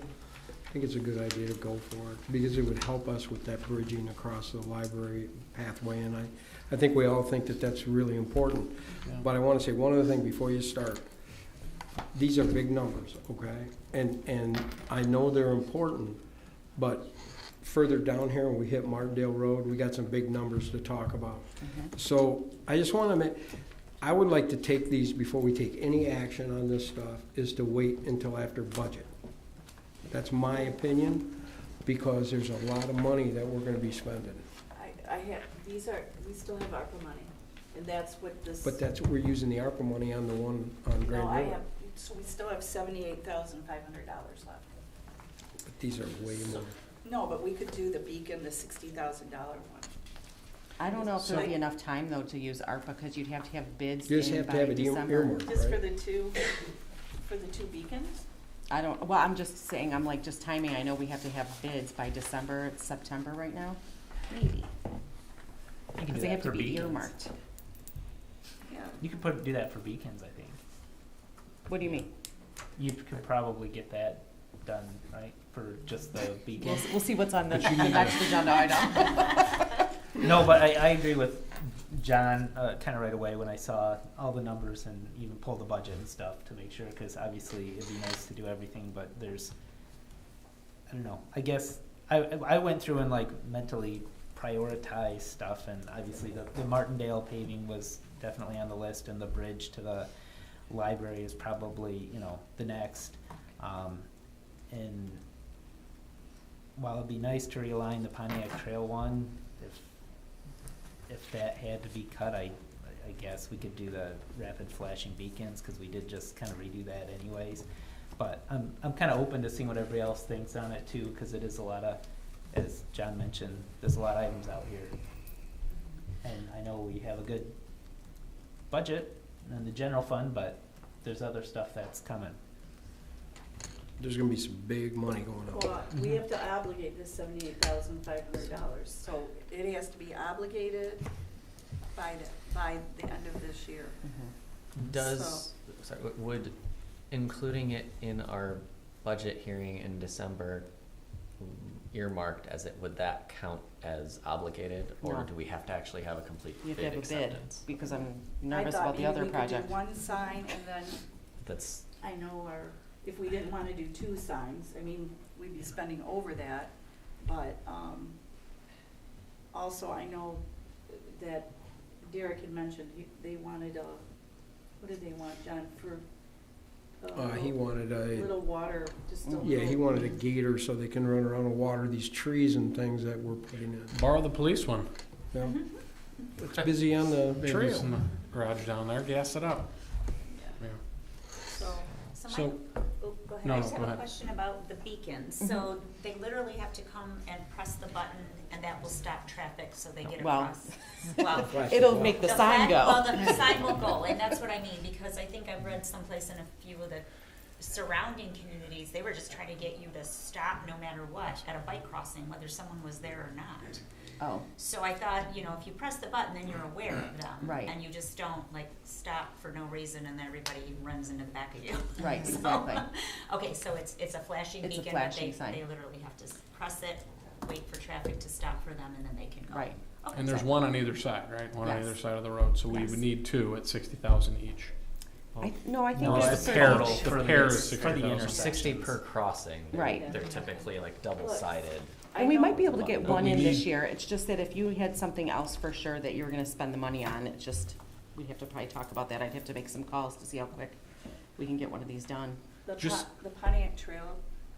I think it's a good idea to go for it because it would help us with that bridging across the library pathway, and I think we all think that that's really important. Yeah. But I want to say one other thing before you start. These are big numbers, okay? And I know they're important, but further down here when we hit Martindale Road, we got some big numbers to talk about. Mm-hmm. So I just want to I would like to take these before we take any action on this stuff, is to wait until after budget. That's my opinion, because there's a lot of money that we're going to be spending. We still have ARPA money, and that's what this. But that's what we're using the ARPA money on, the one on Grand River. So we still have $78,500 left. But these are way more. No, but we could do the beacon, the $60,000 one. I don't know if there'll be enough time though to use ARPA because you'd have to have bids you just in have by to have it December. earmarked, Just right? for the two beacons? I'm just saying, just timing. I know we have to have bids by December. It's September right now. Maybe. Because they have to be earmarked. Yeah. You could do that for beacons, I think. What do you mean? You could probably get that done, right, for just the beacons. We'll see what's on the next agenda item. No, but I agree with John kind of right away when I saw all the numbers and even pull the budget and stuff to make sure, because obviously it'd be nice to do everything, but there's, I don't know, I guess I went through and mentally prioritized stuff, and obviously the Martindale paving was definitely on the list, and the bridge to the library is probably, the next. And while it'd be nice to realign the Pontiac Trail one, if that had to be cut, I guess we could do the rapid flashing beacons, because we did just kind of redo that anyways. But I'm kind of open to seeing what everybody else thinks on it too, because it is a lot of as John mentioned, there's a lot of items out here. And I know we have a good budget in the general fund, but there's other stuff that's coming. There's gonna be some big money going on. Well, we have to obligate this $78,500, so it has to be obligated by the end of this year. Does, sorry, would including it in our budget hearing in December earmarked as it, would that count as obligated? Or No. do we have to actually have a complete You have to bid have a bid, acceptance? because I'm nervous about the other project. I thought maybe we could do one sign and then, That's, I know if we didn't wanna do two signs, I mean, we'd be spending over that, but, also I know that Derek had mentioned, they wanted what did they want, John, for? He wanted a, Little water, just a little. yeah, he wanted a gator so they can run around and water these trees and things that we're putting in. Borrow the police one. Yeah. It's busy on the Maybe trail. it's in the garage down there, gas it up. Yeah. So oh, go ahead. No, I just go have a ahead. question about the beacons. So they literally have to come and press the button and that will stop traffic so they get Well, across. Well, It'll make the sign flag- go. Well, the sign will go, and that's what I mean, because I think I've read someplace in a few of the surrounding communities, they were just trying to get you to stop no matter what at a bike crossing, whether someone was there or not. Oh, So I thought, if you press the button, then you're aware of them. Right. And you just don't stop for no reason and then everybody runs into the back of you. Right, So- exactly. Okay, so it's a flashing It's a beacon, flashing but sign. they literally have to press it, wait for traffic to stop for them, and then they can go. right. Okay. And there's one on either side, right? One on Yes. either side of the road, so we Yes. would need two at 60,000 each. I think No, there's it's a pair. certain- The For pair the- is for the 60,000. intersection. 60 per crossing. Right. They're typically like double-sided. And we might be able to get But one we in this need- year, it's just that if you had something else for sure that you were gonna spend the money on, it just, we'd have to probably talk about that, I'd have to make some calls to see how quick we can get one of these done. The Pontiac Trail,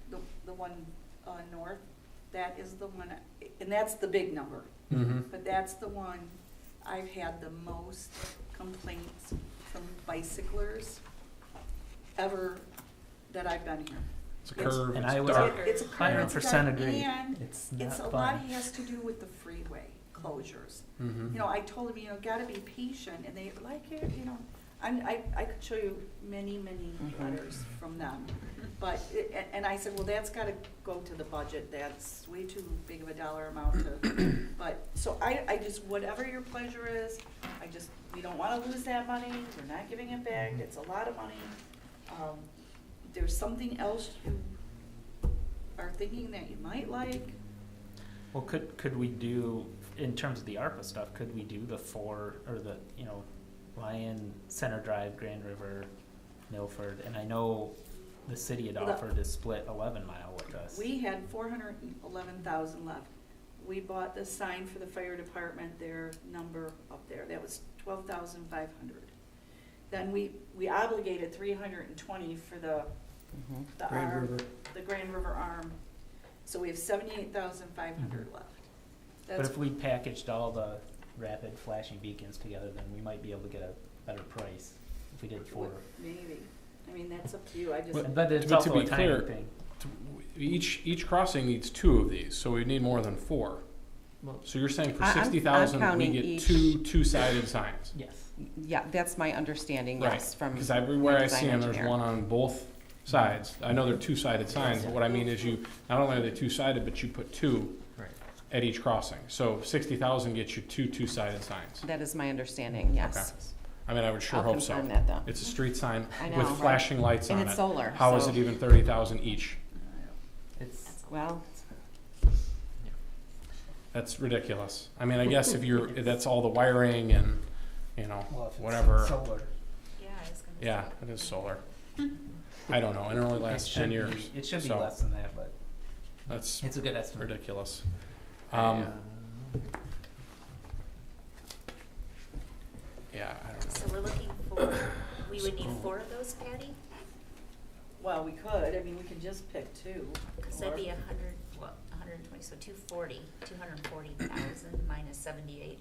the one north, that is the one, and that's the big number. Mm-hmm. But that's the one I've had the most complaints from bicyclers ever that I've been here. It's a curve, And it's I would- dark. It's a curve, it's 100% dark, agree. and It's it's a not lot fun. has to do with the freeway closures. Mhm. I told them, gotta be patient, and they like it, I could show you many letters from them. But, and I said, well, that's gotta go to the budget, that's way too big of a dollar amount to, but, so I just, whatever your pleasure is, we don't wanna lose that money, we're not giving it back, it's a lot of money. There's something else you are thinking that you might like? Well, could we do, in terms of the ARPA stuff, could we do the Lion, Center Drive, Grand River, Milford? And I know the city had offered to split 11 Mile with us. We had 411,000 left. We bought the sign for the fire department, their number up there, that was 12,500. Then we obligated 320 for the Grand arm, River. the Grand River arm. So we have 78,500 left. But That's, if we packaged all the rapid flashing beacons together, then we might be able to get a better price if we did 4. maybe, that's up to you, But it's to also be a timing clear, thing. Each crossing needs 2 of these, so we need more than 4. So you're saying for I'm 60,000, we counting get each. two-sided signs? Yes. Yeah, that's my understanding, yes, from. Because everywhere I see design them, there's engineer. one on both sides. I know they're two-sided signs, but what I mean is not only are they two-sided, but you put 2 Right. at each crossing. So 60,000 gets you 2 two-sided signs. That is my understanding, yes. I mean, I would sure I'll hope so. confirm that, though. It's a street sign I know, with right. flashing lights on And it. it's solar, How is so- it even 30,000 each? Well, That's ridiculous. I mean, I guess if that's all the wiring and, Well, if it's whatever. solar. Yeah, I was gonna Yeah, say. it is solar. I don't know, and it only lasts It should 10 be- years. It should be so less than that, but That's it's a good estimate. ridiculous. Yeah, I don't know. So we're looking we would need 4 of those, Patty? well, we could, we could just pick 2. Because that'd be 120, so 240, 240,000 minus 78.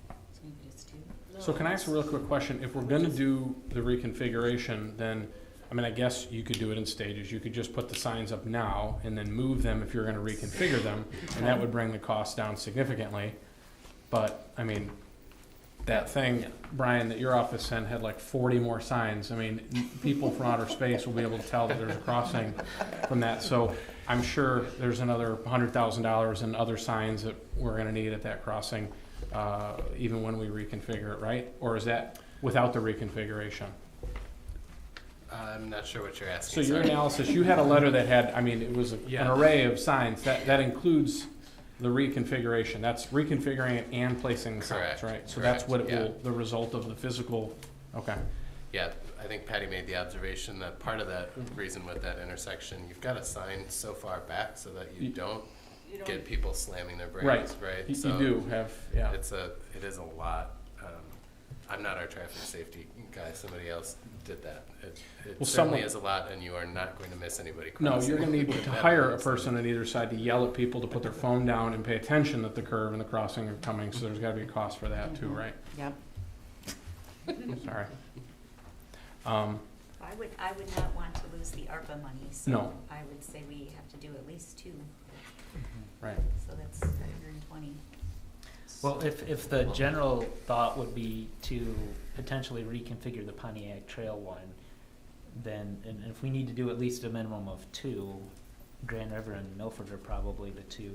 So maybe just 2. So can I ask a real quick question? If we're gonna do the reconfiguration, then I mean, I guess you could do it in stages. You could just put the signs up now and then move them if you're gonna reconfigure them, and that would bring the cost down significantly. But, I mean, that thing, Brian, that your office sent had like 40 more signs. I mean, people from outer space will be able to tell that there's a crossing from that. So I'm sure there's another $100,000 in other signs that we're gonna need at that crossing, even when we reconfigure it, right? Or is that without the reconfiguration? I'm not sure what you're So asking. your sorry. analysis, you had a letter that had, I mean, it was an Yeah. array of signs. That includes the reconfiguration. That's reconfiguring it and placing the signs, Correct, right? So that's correct, what it will, the result of the physical, okay. Yeah, I think Patty made the observation that part of that reason with that intersection, you've got a sign so far back so that you don't get people slamming their brakes, right? You So do have, yeah. it is a lot. I'm not our traffic safety guy, somebody else did that. It Well, certainly someone- is a lot, and you are not going to miss anybody No, crossing. you're gonna need to That hire a makes person on either side to yell at people to put their phone down and pay attention that the curve and the crossing are coming, so there's gotta be a cost for that too, right? Yep. Sorry. I would not want to lose the ARPA money, so No. I would say we have to do at least 2, Right. so that's 120. Well, if the general thought would be to potentially reconfigure the Pontiac Trail one, then, and if we need to do at least a minimum of 2, Grand River and Milford are probably the 2.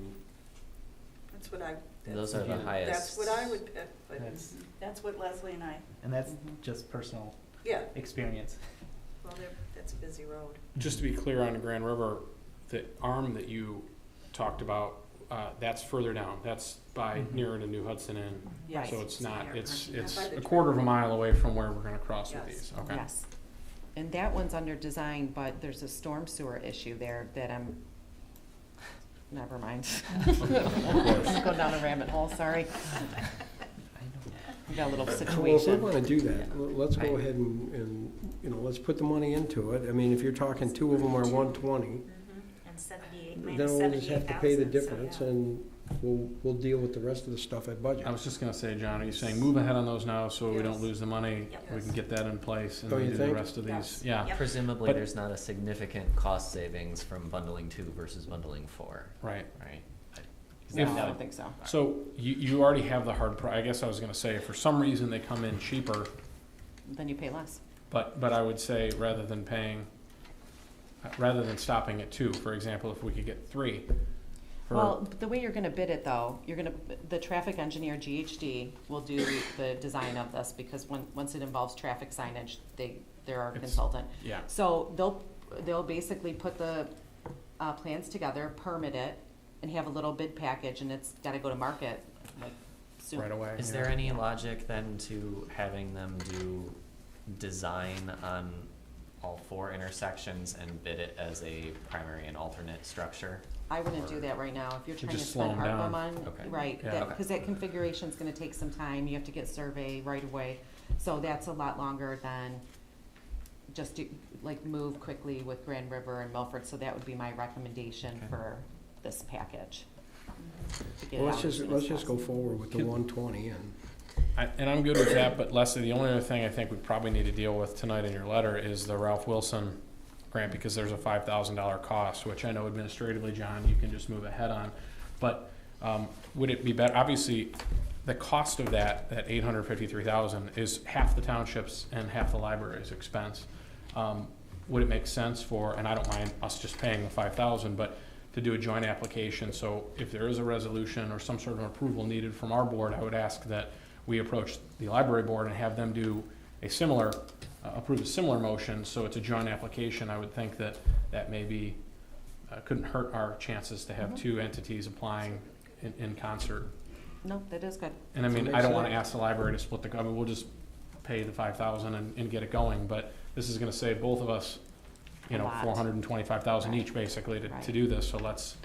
That's what I. Those are the highest. That's what I would pick, but That's- that's what Leslie and I, And that's just personal yeah, experience. well, that's a busy road. Just to be clear on Grand River, the arm that you talked about, that's further down. That's by nearer to New Hudson Inn. Yes. So it's not, it's By the a quarter of a mile away from where we're gonna cross with Yes. these, okay? Yes. And that one's under design, but there's a storm sewer issue there that never mind. Go down a rabbit hole, sorry. We got a little Well, if we situation. wanna do that, let's go ahead and, you know, let's put the money into it. I mean, if you're talking 2 of them are 120, And 78, then minus we'll just have to pay the 78,000, so difference yeah. and we'll deal with the rest of the stuff at budget. I was just gonna say, John, are you saying move ahead on those now so we don't Yes. lose the money? Yep. We can get that in place and Don't then you do the think? rest of Yes. these, yeah, Yep. Presumably, But- there's not a significant cost savings from bundling 2 versus bundling 4, right. right? No, If- I don't think so. So you already have the hard I guess I was gonna say, if for some reason they come in cheaper, Then you pay less. but I would say rather than paying, rather than stopping at 2, for example, if we could get 3. Well, the way you're gonna bid it though, the traffic engineer, GHD, will do the design of this because once it involves traffic signage, they're our It's- consultant. Yeah, So they'll basically put the plans together, permit it, and have a little bid package, and it's gotta go to market like soon. right away. Is yeah. there any logic then to having them do design on all 4 intersections and bid it as a primary and alternate structure? I wouldn't do that right now. If you're So trying to just slow spend 'em down. ARPA money, Okay. right, Yeah. Okay. because that configuration's gonna take some time. You have to get survey right away. So that's a lot longer than just to, like, move quickly with Grand River and Milford. So that would be my recommendation Okay. for this package. to get it Well, out as soon as let's just go possible. forward with the Can- 120 and. And I'm good with that, but Leslie, the only other thing I think we probably need to deal with tonight in your letter is the Ralph Wilson grant, because there's a $5,000 cost, which I know administratively, John, you can just move ahead on. But would it be better, obviously, the cost of that 853,000 is half the township's and half the library's expense. Would it make sense for, and I don't mind us just paying the 5,000, but to do a joint application, so if there is a resolution or some sort of approval needed from our board, I would ask that we approach the library board and have them do a similar, approve a similar motion, so it's a joint application. I would think that that maybe couldn't hurt our chances to have 2 entities applying in concert. No, that is good. And I mean, That I makes don't wanna sense. ask the library to split the, I mean, we'll just pay the 5,000 and get it going, but this is gonna save both of us, you A know, lot. 425,000 each basically to Right. do this, so let's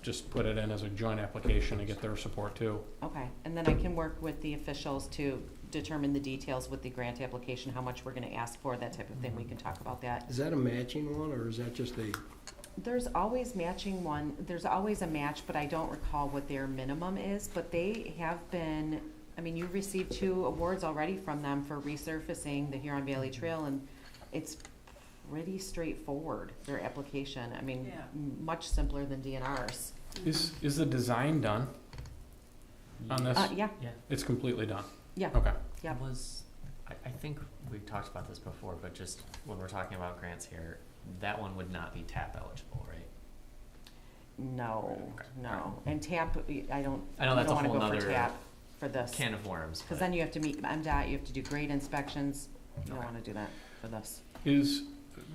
just put it in as a joint application and get their support too. Okay, and then I can work with the officials to determine the details with the grant application, how much we're gonna ask for, that type of thing. We can talk about that. Is that a matching one, or is that just a, There's always matching one, there's always a match, but I don't recall what their minimum is, but they have been, I mean, you've received 2 awards already from them for resurfacing the Huron Valley Trail, and it's pretty straightforward, their application. I mean, Yeah. much simpler than DNR's. Is the design done on this? Yeah, Yeah. It's completely done? yeah, Okay. yeah. I think we've talked about this before, but just when we're talking about grants here, that one would not be TAP eligible, right? No, Okay. no. And TAP, I don't I know that's a wanna whole go for nother TAP for this. Can of worms. Because but- then you have to meet MDOT, you have to do grade inspections. You don't Okay. want to do that for this.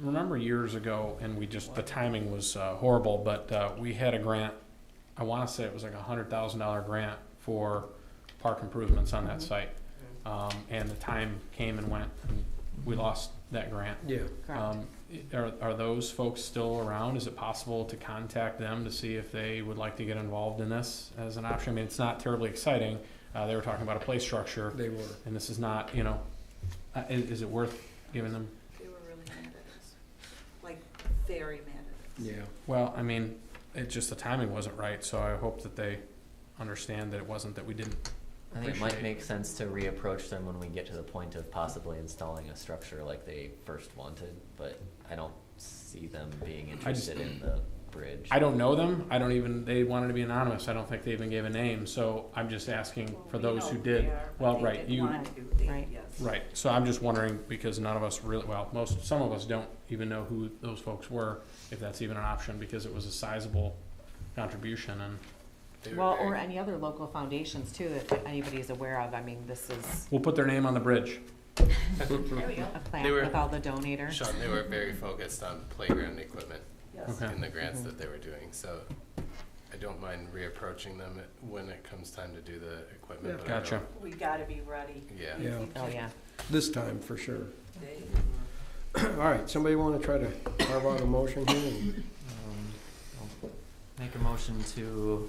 Remember years ago, and the timing was horrible, but we had a grant, I want to say it was like $100,000 grant for park improvements on that Mhm. site. And the time came and went, and we lost that grant. Yeah. Correct. Are those folks still around? Is it possible to contact them to see if they would like to get involved in this as an option? I mean, it's not terribly exciting. They were talking about a play structure, They were. and this is not, is it worth giving them? They were really mad at us, like, very mad at us. Yeah. Well, I mean, the timing wasn't right, so I hope that they understand that it wasn't that we didn't I think it might appreciate. make sense to reapproach them when we get to the point of possibly installing a structure like they first wanted, but I don't see them being interested in the bridge. I don't know them. They wanted to be anonymous. I don't think they even gave a name, so I'm just asking for We those know who who did. they are, but Well, they right, didn't you, want to. They- Right. yes. right. So I'm just wondering, because none of us really, some of us don't even know who those folks were, if that's even an option, because it was a sizable contribution and They were Well, very- or any other local foundations too that anybody's aware of. I mean, this is we'll put their name on the bridge. a They plan were- with all the donators. Sean, they were very focused on playground equipment Yes. Okay. in the grants that they were doing, so I don't mind reapproaching them when it comes time to do the equipment. but I Gotcha. don't- We gotta be ready. Yeah. Yeah. Oh, yeah. This time, for sure. They All right, somebody want to try to carve out a motion here? And- I'll make a motion to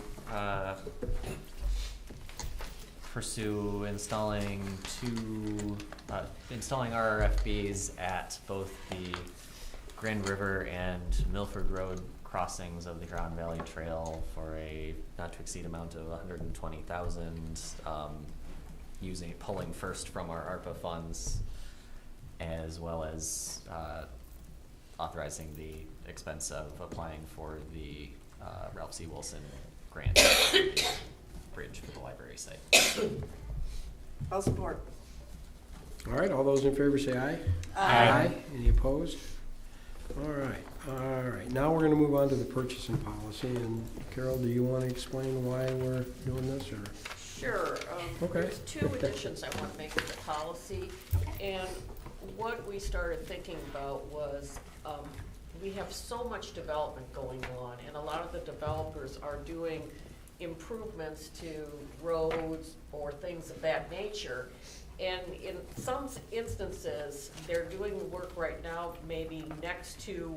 pursue installing RRFBs at both the Grand River and Milford Road crossings of the Grand Valley Trail for a not to exceed amount of 120,000, pulling first from our ARPA funds, as well as authorizing the expense of applying for the Ralph C. Wilson grant for the bridge for the library site. I'll support. All right, all those in favor say aye. Aye. Any opposed? All right. Now we're gonna move on to the purchasing policy, and Carol, do you wanna explain why we're doing this, or? Sure. Okay. There's two additions I want to make to the policy. And what we started thinking about was, we have so much development going on, and a lot of the developers are doing improvements to roads or things of that nature. And in some instances, they're doing the work right now, maybe next to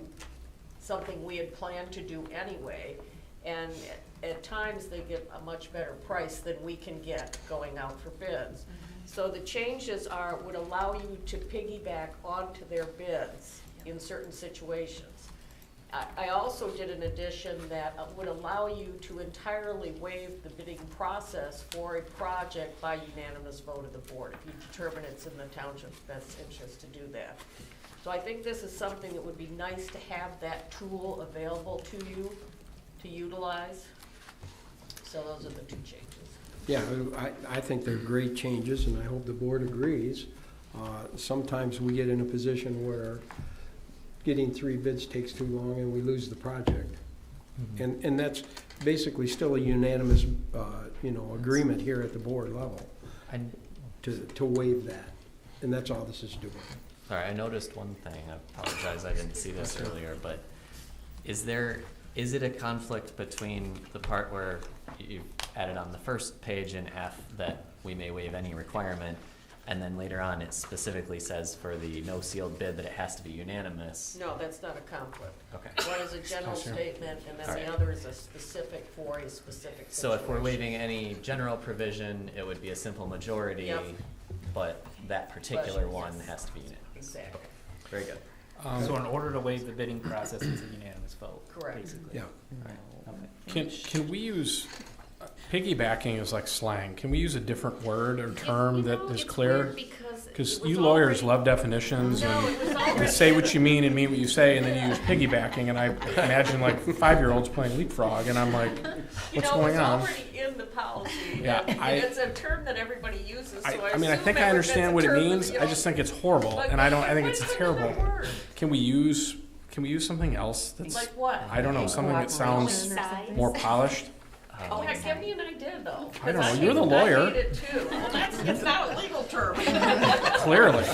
something we had planned to do anyway. And at times, they get a much better price than we can get going out for bids. So the changes would allow you to piggyback onto their bids in certain situations. I also did an addition that would allow you to entirely waive the bidding process for a project by unanimous vote of the board, if you determine it's in the township's best interest to do that. So I think this is something that would be nice to have that tool available to you to utilize. So those are the two changes. Yeah, I think they're great changes, and I hope the board agrees. Sometimes we get in a position where getting 3 bids takes too long and we lose the project. And that's basically still a unanimous, agreement here at the board level to waive that. And that's all this is doing. Sorry, I noticed one thing. I apologize, I didn't see this earlier, but is it a conflict between the part where you added on the first page in F that we may waive any requirement, and then later on it specifically says for the no sealed bid that it has to be unanimous? No, that's not a conflict. Okay. One is a general statement, and then Alright. the other is a specific for a specific So if we're situation. waiving any general provision, it would be a simple majority, Yep. but that particular But, one yes. has to be unanimous. Exactly. Very good. So in order to waive the bidding process, it's a unanimous vote, Correct. basically. Yeah. Okay. Can we use, piggybacking is like slang. Can we use a different word or term that is clear? Because Because It was you lawyers already- love definitions No, and it was you already. say what you mean and mean what you say, and then you use piggybacking, and I imagine like 5-year-olds playing leapfrog, and I'm like, You what's know, going it's on? already in the policy. Yeah, and it's a term that everybody uses, so I mean, I assume think I that's understand a what it term that, means. you I know, just think it's horrible, but- and I but think what's it's another terrible. word? Can we use something else that's, Like what? I don't know, something that sounds Size. more polished? Oh, yeah, give me an idea though. I don't know, 'cause you're the I lawyer. hate it too. Well, it's not a legal term. Clearly.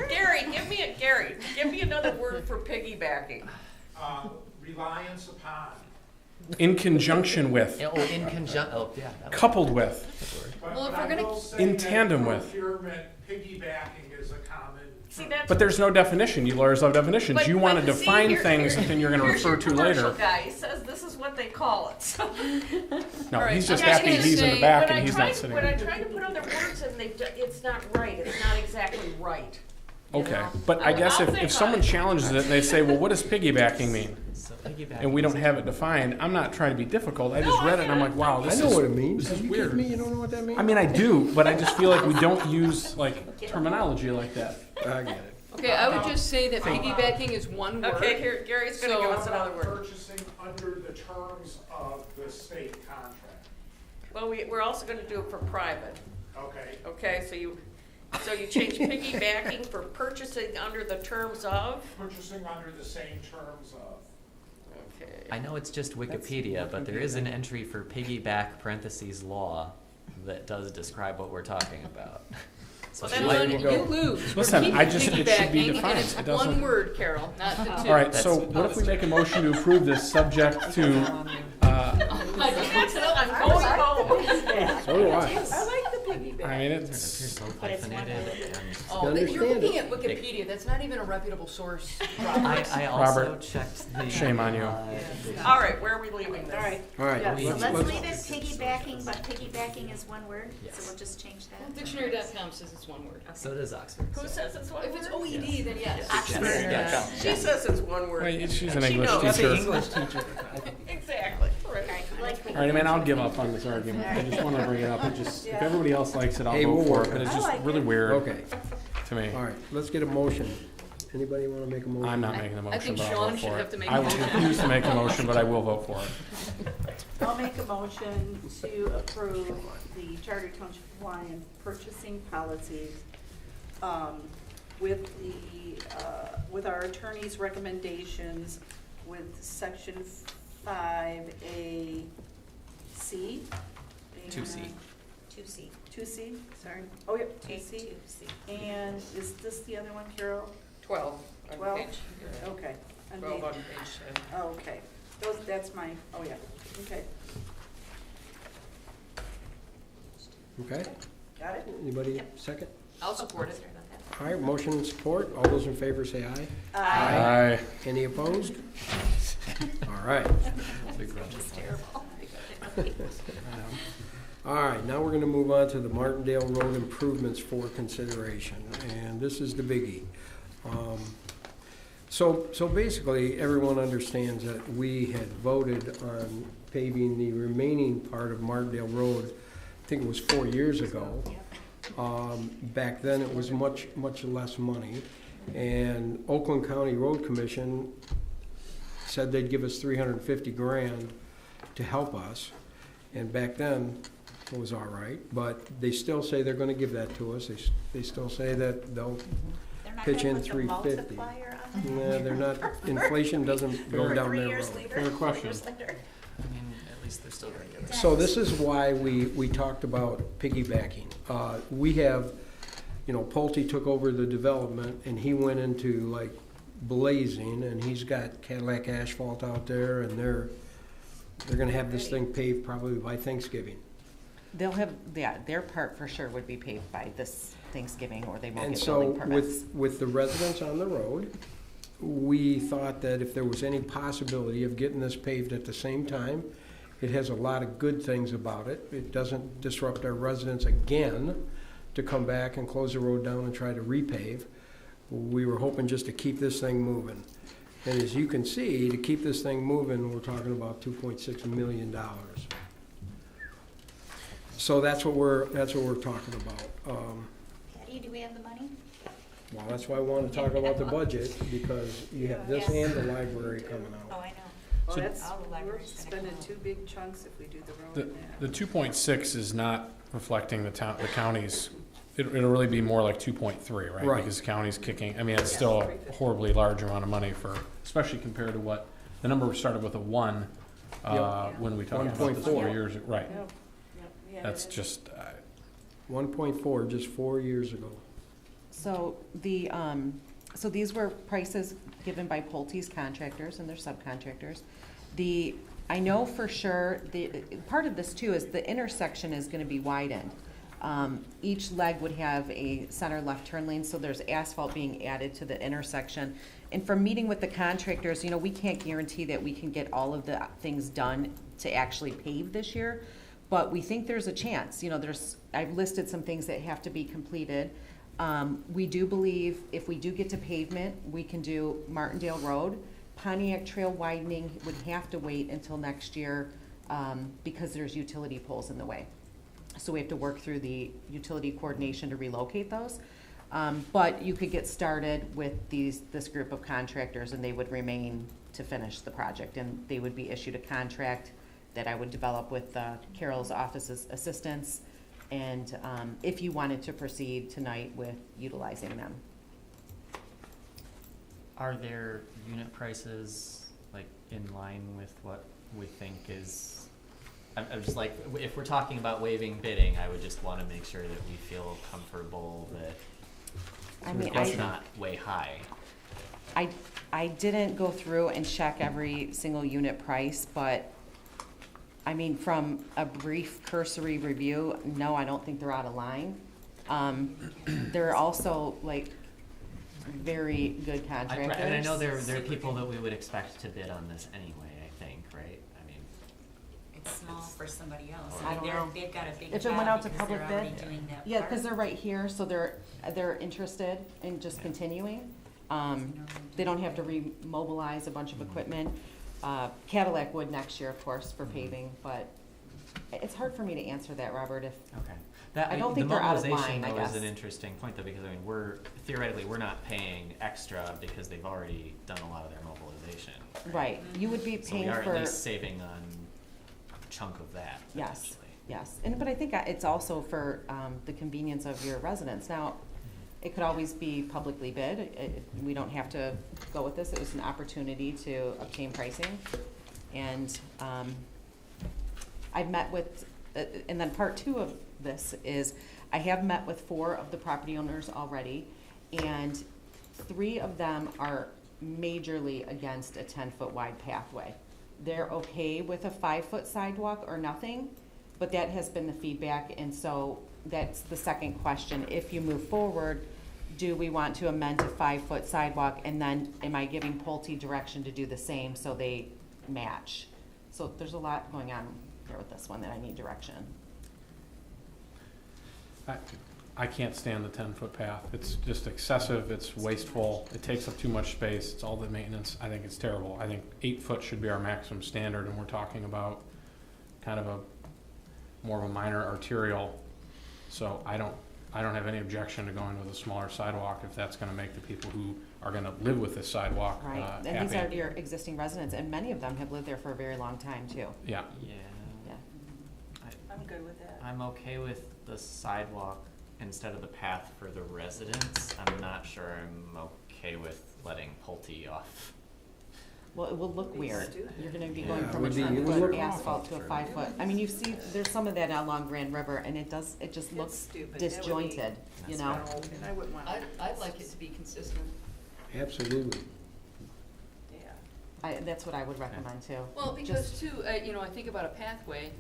Gary, give me another word for piggybacking. Reliance upon. In conjunction with, Yeah, oh, in conjunction, oh, yeah. that would- coupled with. Well, if But we're I gonna- will say In that tandem with. procurement, piggybacking is a common. See, that's. But there's no definition. You lawyers love definitions. But- You want to but see, define here- things that then you're going to here's refer your to commercial later. guy, he says this is what they call it, so. No, All right, he's just I'm just happy gonna he's in the say, back When and I he's try not to- sitting. When I try to put other words in, it's not right, it's not exactly right. you Okay, know? but I guess I'll if think someone on it. challenges it and they say, well, what does piggybacking mean? So piggyback. And we don't have it defined, I'm not trying to be difficult. I No, just I read it and I'm get like, it. wow, I this know what it is, means. this is You weird. kidding me? You don't know what that means? I mean, I do, but I just feel like we don't use like terminology like that. I get it. Okay, I would just say that piggybacking is one word. Okay, here, Gary's gonna give us another word. Purchasing under the terms of the state contract. Well, we're also gonna do it for private, Okay. okay, so you change piggybacking for purchasing under the terms of, Purchasing under the same terms of. okay. I know it's just Wikipedia, but there is an entry for piggyback parentheses law that does describe what we're talking about. So Well, she then might- One, go. you lose. Listen, We're keeping I just- it should be piggybacking, defined. and it's It doesn't- one word, Carol, not the two. All right, so That's what if we make a motion to approve this subject to, I'm going home. So do I. I like the piggyback. I mean, It it's, appears so But it's one hyphenated and. Oh, You you're understand looking at Wikipedia, that's not even a reputable source. I also Robert, checked the. shame on you. All right, where are we leaving this? All right, All right, so let's let's- leave it piggybacking, but piggybacking is one word, so Yes. we'll just change that. Dictionary.com says it's one word. So does Oxford. Who says it's one If it's word? OED, then yes. Yes. She says it's one word. wait, she's an She English knows. teacher. Exactly. I like All right, I mean, I'll give up on this argument. I just want to bring it up. It just, if everybody else likes it, I'll Hey, vote we'll for work it, but on it's it. just I like really it. weird Okay, to me. all right, let's get a motion. Anybody want to make a motion? I'm not making a I motion, think but I'll Sean vote should for have it. to make I a will motion. refuse to make a motion, but I will vote for it. I'll make a motion to approve the Charter Township of Lyon purchasing policies with with our attorney's recommendations with section 5A C. 2C. 2C. 2C, sorry. Oh, yep, 2C. 2C. And is this the other one, Carol? 12 on 12? page, Okay. On 12 page- on page 10. Oh, okay. That's my, oh, yeah, okay. Okay, Got it? anybody second? I'll support it. Sorry about that. All right, motion and support. All those in favor say aye. Aye. Any opposed? All right. It's terrible. All right, now we're going to move on to the Martindale Road improvements for consideration, and this is the biggie. So basically, everyone understands that we had voted on paving the remaining part of Martindale Road, I think it was 4 years ago. Back then, it was much less money, and Oakland County Road Commission said they'd give us $350,000 to help us, and back then, it was all right, but they still say they're gonna give that to us. They still say that they'll They're not pitch gonna in put the 350. multiplier on it? Nah, they're not, inflation doesn't go down 3 their years road. later, Fair 4 question. years later. I mean, at least they're still gonna give us. So this is why we talked about piggybacking. We have, Pulte took over the development and he went into like blazing, and he's got Cadillac asphalt out there, and they're gonna have this thing paved probably by Thanksgiving. They'll have, yeah, their part for sure would be paved by this Thanksgiving, or they won't And get so building permits. with the residents on the road, we thought that if there was any possibility of getting this paved at the same time, it has a lot of good things about it. It doesn't disrupt our residents again to come back and close the road down and try to repave. We were hoping just to keep this thing moving. And as you can see, to keep this thing moving, we're talking about $2.6 million. So that's what we're talking about. Steve, do we have the money? Well, that's why I want to talk about the budget, because you have this and the library coming Oh, out. I know. Well, So- that's, All the we're library's gonna spending come out. two big chunks if we do the road The, and that. the 2.6 is not reflecting the county's, it'll really be more like 2.3, right? Right. Because county's kicking, I mean, it's still a horribly large amount of money for, especially compared to what, the number started with a 1, when we talked about this 1.4. 4 years, right. Yep, yeah, That's it is. just, 1.4 just 4 years ago. So the, so these were prices given by Pulte's contractors and their subcontractors. I know for sure, part of this too is the intersection is gonna be widened. Each leg would have a center left turn lane, so there's asphalt being added to the intersection. And from meeting with the contractors, we can't guarantee that we can get all of the things done to actually pave this year, but we think there's a chance. I've listed some things that have to be completed. We do believe if we do get to pavement, we can do Martindale Road. Pontiac Trail widening would have to wait until next year, because there's utility poles in the way. So we have to work through the utility coordination to relocate those. But you could get started with this group of contractors, and they would remain to finish the project, and they would be issued a contract that I would develop with Carol's office's assistants, and if you wanted to proceed tonight with utilizing them. Are there unit prices like in line with what we think is? I'm just like, if we're talking about waiving bidding, I would just want to make sure that we feel comfortable that it's not way high. I didn't go through and check every single unit price, but I mean, from a brief cursory review, no, I don't think they're out of line. They're also like very good contractors. And I know there are people that we would expect to bid on this anyway, I think, right? I mean, It's small for somebody else. I don't know. They've got a big If it job went out to because they're public already bid, doing that yeah, part. because they're right here, so they're interested in just continuing. They don't have to remobilize a bunch of equipment. Cadillac would next year, of course, for paving, but it's hard for me to answer that, Robert, if. okay. I don't think they're out of line, I The mobilization, though, guess. is an interesting point, though, because, I mean, theoretically, we're not paying extra because they've already done a lot of their mobilization. Right, you would be So we paying are for. at least saving on a chunk of that, Yes, potentially. yes, but I think it's also for the convenience of your residents. Now, it could always be publicly bid. We don't have to go with this. It was an opportunity to obtain pricing. And I've met with, and then part 2 of this is I have met with 4 of the property owners already, and 3 of them are majorly against a 10-foot wide pathway. They're okay with a 5-foot sidewalk or nothing, but that has been the feedback, and so that's the second question. If you move forward, do we want to amend to 5-foot sidewalk, and then am I giving Pulte direction to do the same so they match? So there's a lot going on here with this one that I need direction. I can't stand the 10-foot path. It's just excessive, it's wasteful, it takes up too much space, it's all the maintenance. I think it's terrible. I think 8 foot should be our maximum standard, and we're talking about kind of more of a minor arterial. So I don't have any objection to going with a smaller sidewalk if that's gonna make the people who are gonna live with this sidewalk Right, happy. and these are your existing residents, and many of them have lived there for a very long time, too. Yeah. Yeah. Yeah. I'm good with that. I'm okay with the sidewalk instead of the path for the residents. I'm not sure I'm okay with letting Pulte off. Well, it will look weird. You're gonna be Yeah, going it from a would be- it would 10-foot look asphalt to a awful. 5-foot. I mean, you see, there's some of that along Grand River, and it just looks stupid. That would be- disjointed, you know? No, and I wouldn't want. I'd like it to be consistent. Absolutely. Yeah. That's what I would recommend, too. Well, because too, I think about a pathway,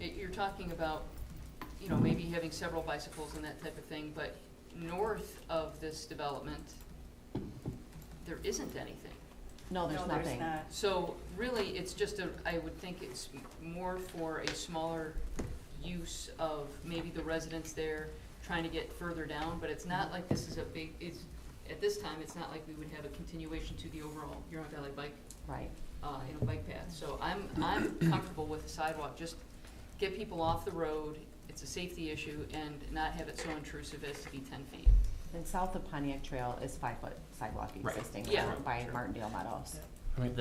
you're talking about, maybe having several bicycles and that type of thing, but north of this development, there isn't anything. No, there's No, nothing. not. So really, it's just I would think it's more for a smaller use of maybe the residents there trying to get further down, but it's not like this is at this time, it's not like we would have a continuation to the overall Huron Valley bike, Right. bike path. So I'm comfortable with the sidewalk, just get people off the road, it's a safety issue, and not have it so intrusive as to be 10 feet. And south of Pontiac Trail is 5-foot sidewalk Right. existing Yeah. by Martindale Meadows. I mean,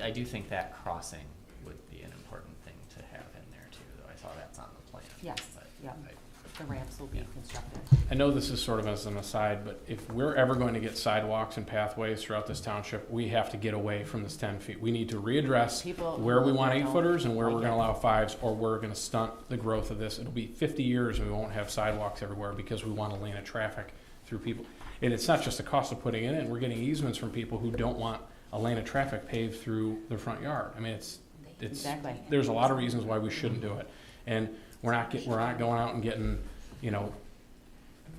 I do think that crossing would be an important thing to have in there too, though. I saw that's on the plan. Yes, but yep. I- The ramps will be Yeah. constructed. I know this is sort of as an aside, but if we're ever going to get sidewalks and pathways throughout this township, we have to get away from this 10 feet. We need to readdress People where we want don't 8-footers and where like we're gonna it. allow 5s, or we're gonna stunt the growth of this. It'll be 50 years and we won't have sidewalks everywhere because we want a lane of traffic through people. And it's not just the cost of putting it in, we're getting easements from people who don't want a lane of traffic paved through their front yard. I mean, it's, Exactly. there's a lot of reasons why we shouldn't do it. And we're not going out and getting,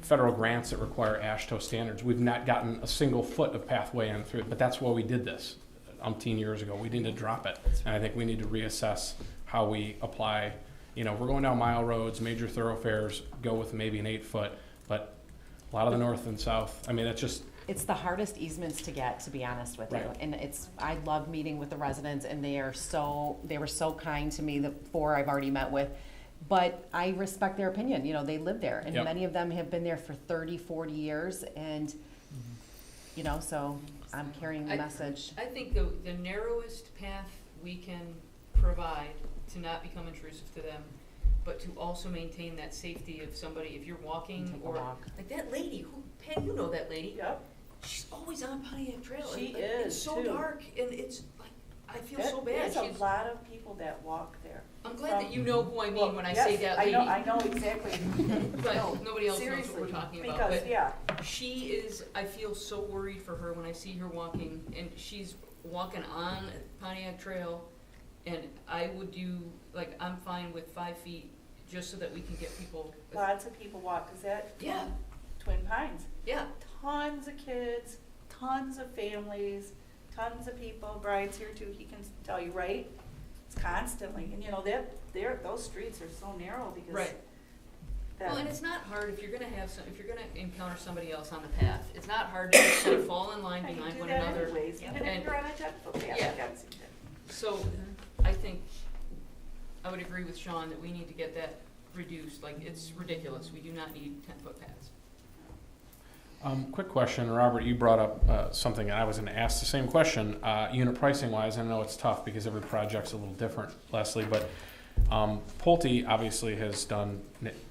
federal grants that require AASHTO standards. We've not gotten a single foot of pathway in through it, but that's why we did this umpteen years ago. We need to drop it. And I think we need to reassess how we apply, if we're going down mile roads, major thoroughfares, go with maybe an 8-foot, but a lot of the north and south, I mean, it's just, It's the hardest easements to get, to be honest with you. Right. And I love meeting with the residents, and they were so kind to me, the 4 I've already met with. But I respect their opinion, they live there, and Yep. many of them have been there for 30, 40 years, and, so I'm carrying the message. I think the narrowest path we can provide to not become intrusive to them, but to also maintain that safety of somebody, if you're walking Take a or, walk. like that lady, Pam, you know that lady. Yep. She's always on Pontiac Trail. She and, is, It's so too. dark, and it's like, I feel so bad. There's a She's- lot of people that walk there. I'm glad that you know who I mean when I Yes, say that lady. I know exactly. But No, nobody else knows what seriously, we're talking about. Because, But yeah, she is, I feel so worried for her when I see her walking, and she's walking on Pontiac Trail, and I would do, I'm fine with 5 feet, just so that we can get people. lots of people walk, cause that, Yeah. Twin Pines, Yeah, tons of kids, tons of families, tons of people. Brian's here too, he can tell you, right? It's constantly, and those streets are so narrow because. right. that- Well, and it's not hard if you're gonna if you're gonna encounter somebody else on the path, it's not hard to just kind of fall in line And you behind do one that another. anyways, even if And- you're on a 10-foot path, Yeah. I've seen that. So, I think, I would agree with Sean that we need to get that reduced, it's ridiculous, we do not need 10-foot paths. quick question, Robert, you brought up something, and I was gonna ask the same question, unit pricing wise. I know it's tough because every project's a little different, Leslie, but Pulte obviously has done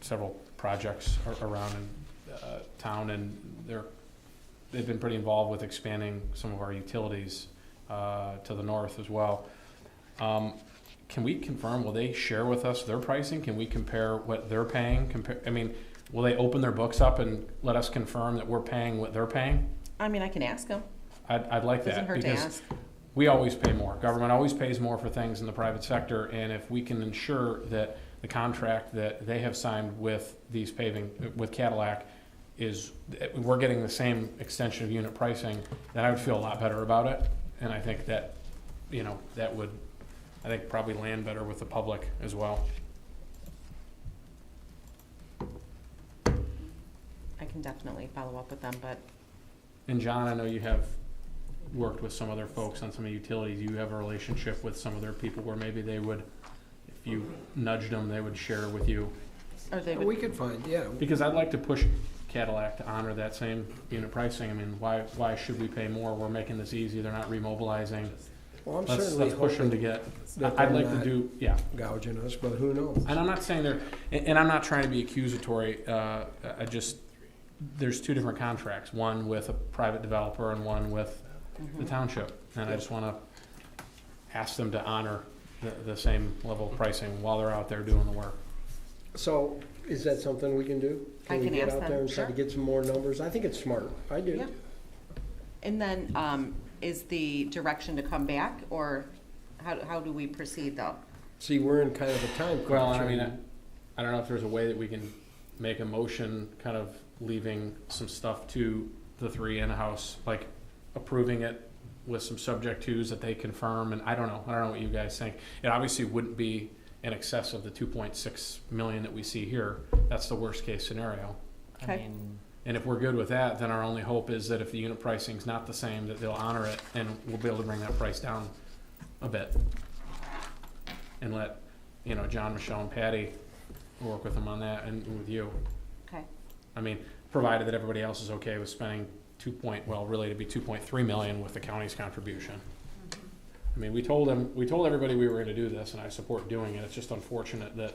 several projects around in town, and they've been pretty involved with expanding some of our utilities to the north as well. Can we confirm, will they share with us their pricing? Can we compare what they're paying? Will they open their books up and let us confirm that we're paying what they're paying? I mean, I can ask them. I'd like that. Doesn't hurt to because ask. we always pay more. Government always pays more for things in the private sector, and if we can ensure that the contract that they have signed with these paving, with Cadillac, is, we're getting the same extension of unit pricing, then I would feel a lot better about it. And I think that, that would, probably land better with the public as well. I can definitely follow up with them, but And John, I know you have worked with some other folks on some of the utilities. You have a relationship with some of their people where maybe they would, if you nudged them, they would share with you. or they We would, could find, yeah. Because I'd like to push Cadillac to honor that same unit pricing. Why should we pay more? We're making this easy. They're not remobilizing. Well, I'm Let's certainly push them to hoping get, that I'd they're like to not do, yeah. gouging us, but who knows? And I'm not saying and I'm not trying to be accusatory, there's two different contracts, one with a private developer and one with the township. And I just wanna ask them to honor the same level of pricing while they're out there doing the work. So, is that something we can do? I we can get ask out them, there and try sure. to get some more numbers? I think it's smart. I do. Yeah. And then, is the direction to come back, or how do we proceed though? See, we're in kind of a time crunch. Well, I don't know if there's a way that we can make a motion kind of leaving some stuff to the three in-house, like approving it with some subject tos that they confirm, and I don't know what you guys think. It obviously wouldn't be in excess of the 2.6 million that we see here. That's the worst case scenario. Okay. I mean, And if we're good with that, then our only hope is that if the unit pricing's not the same, that they'll honor it, and we'll be able to bring that price down a bit. And let, John, Michelle, and Patty work with them on that, and with you. Okay. provided that everybody else is okay with spending really to be 2.3 million with the county's contribution. I mean, we told everybody we were gonna do this, and I support doing it. It's just unfortunate that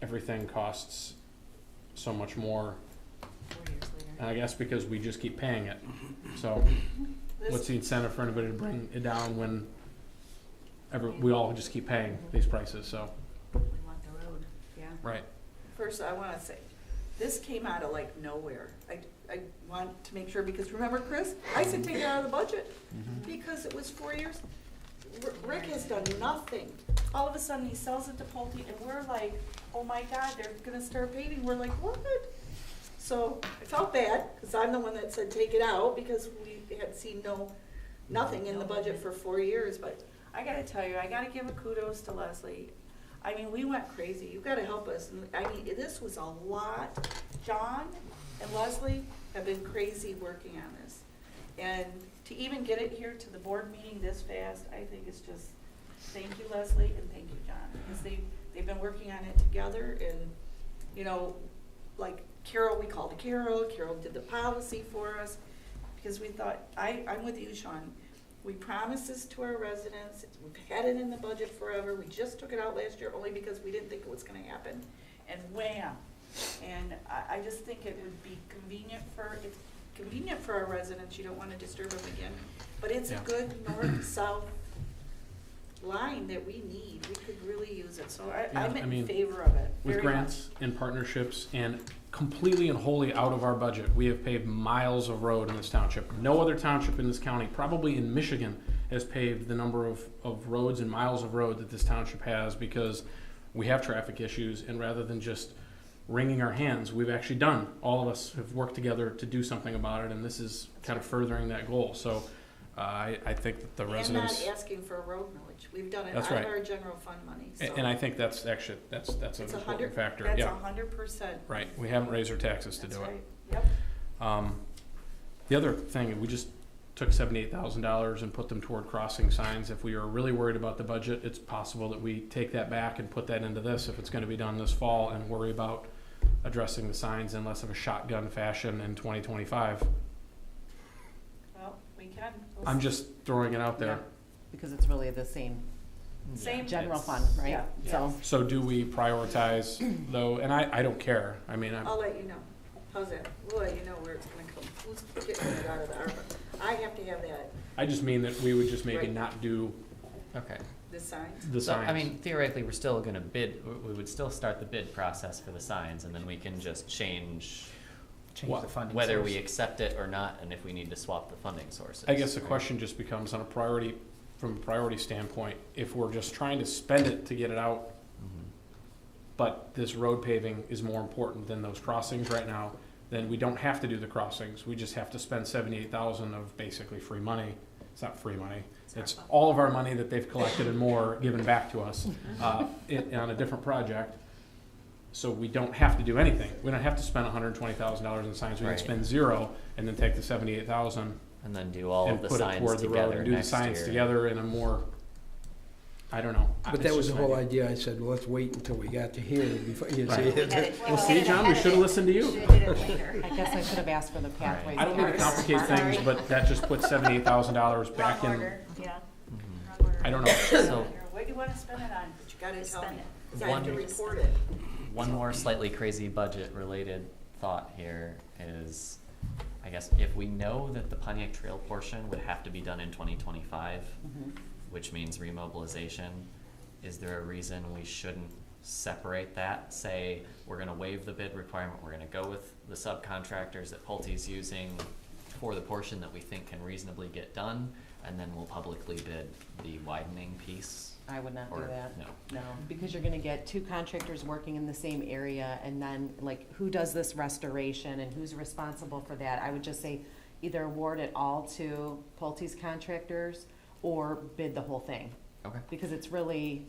everything costs so much more. 4 years later. And I guess because we just keep paying it. So what's the incentive for anybody to bring it down when we all just keep paying these prices, so. We want the road, yeah. Right. First, I wanna say, this came out of like nowhere. I want to make sure, because remember, Chris, I said take it out of the budget, because it was 4 years. Rick has done nothing. All of a sudden, he sells it to Pulte, and we're like, oh my God, they're gonna start paving. We're like, what? So I felt bad, because I'm the one that said take it out, because we had seen nothing in the budget for 4 years. But I gotta tell you, I gotta give a kudos to Leslie. I mean, we went crazy. You gotta help us. I mean, this was a lot. John and Leslie have been crazy working on this. And to even get it here to the board meeting this fast, I think it's just, thank you, Leslie, and thank you, John. Because they've been working on it together, and, you know, like Carol, we called Carol did the policy for us, because we thought, I'm with you, Sean. We promised this to our residents. We've had it in the budget forever. We just took it out last year only because we didn't think it was gonna happen. And wham. And I just think it would be convenient for our residents. You don't wanna disturb them again. But it's a good north-south line that we need. We could really use it. So I'm in favor of it. With very grants and partnerships and completely and wholly out of our budget, we have paved miles of road in this township. No other township in this county, probably in Michigan, has paved the number of roads and miles of road that this township has, because we have traffic issues, and rather than just wringing our hands, we've actually done. All of us have worked together to do something about it, and this is kind of furthering that goal. So I think that the residents... And not asking for a road millage. We've done it That's out right. of our general fund money. So. And I think that's an important factor. That's Yeah. 100%. Right. We haven't raised our taxes to do right. it. Yep. The other thing, we just took $78,000 and put them toward crossing signs. If we are really worried about the budget, it's possible that we take that back and put that into this if it's going to be done this fall, and worry about addressing the signs in less of a shotgun fashion in 2025. Well, we can. I'm just throwing it out there. Yeah, because it's really the same general fund, right? Yeah. So do we prioritize though? And I don't care. I mean, I'll let you know. How's that? We'll let you know where it's gonna come. Who's getting it out of the ARPA? I have to have that. I just mean that we would just maybe Right. not do Okay. The signs. the So, signs. I mean, theoretically, we're still gonna bid, we would still start the bid process for the signs, and then we can just change the funding whether source. we accept it or not, and if we need to swap the funding sources. I guess the right? question just becomes from a priority standpoint, if we're just trying to spend it to get it out, Mhm. but this road paving is more important than those crossings right now, then we don't have to do the crossings. We just have to spend $78,000 of basically free money. It's not free money. It's all of our money that they've collected and more given back to us on a different project. So we don't have to do anything. We don't have to spend $120,000 in signs. We Right. can spend zero and then take the $78,000 And then do all and of the put it signs toward the road together and do the next signs year. together in a more, I don't know. But It's that was just the an whole idea. idea. I said, well, let's wait until we got to here before you Right. say. Well, see, John, we should have listened to you. I guess I should have asked for the pathways. I don't mean to complicate things, but that just puts $78,000 back in. Yeah. Mhm. I don't know. So, What do you wanna spend it on? But you gotta tell Spend me. it. 'Cause I have to One- report it. one more slightly crazy budget-related thought here is, I guess, if we know that the Pontiac Trail portion would have to be done in 2025, which means remobilization, is there a reason we shouldn't separate that? Say, we're gonna waive the bid requirement, we're gonna go with the subcontractors that Pulte's using for the portion that we think can reasonably get done, and then we'll publicly bid the widening piece? I would not do Or that. no? No, because you're gonna get two contractors working in the same area, and then, like, who does this restoration and who's responsible for that? I would just say either award it all to Pulte's contractors or bid the whole thing. Okay. Because it's really,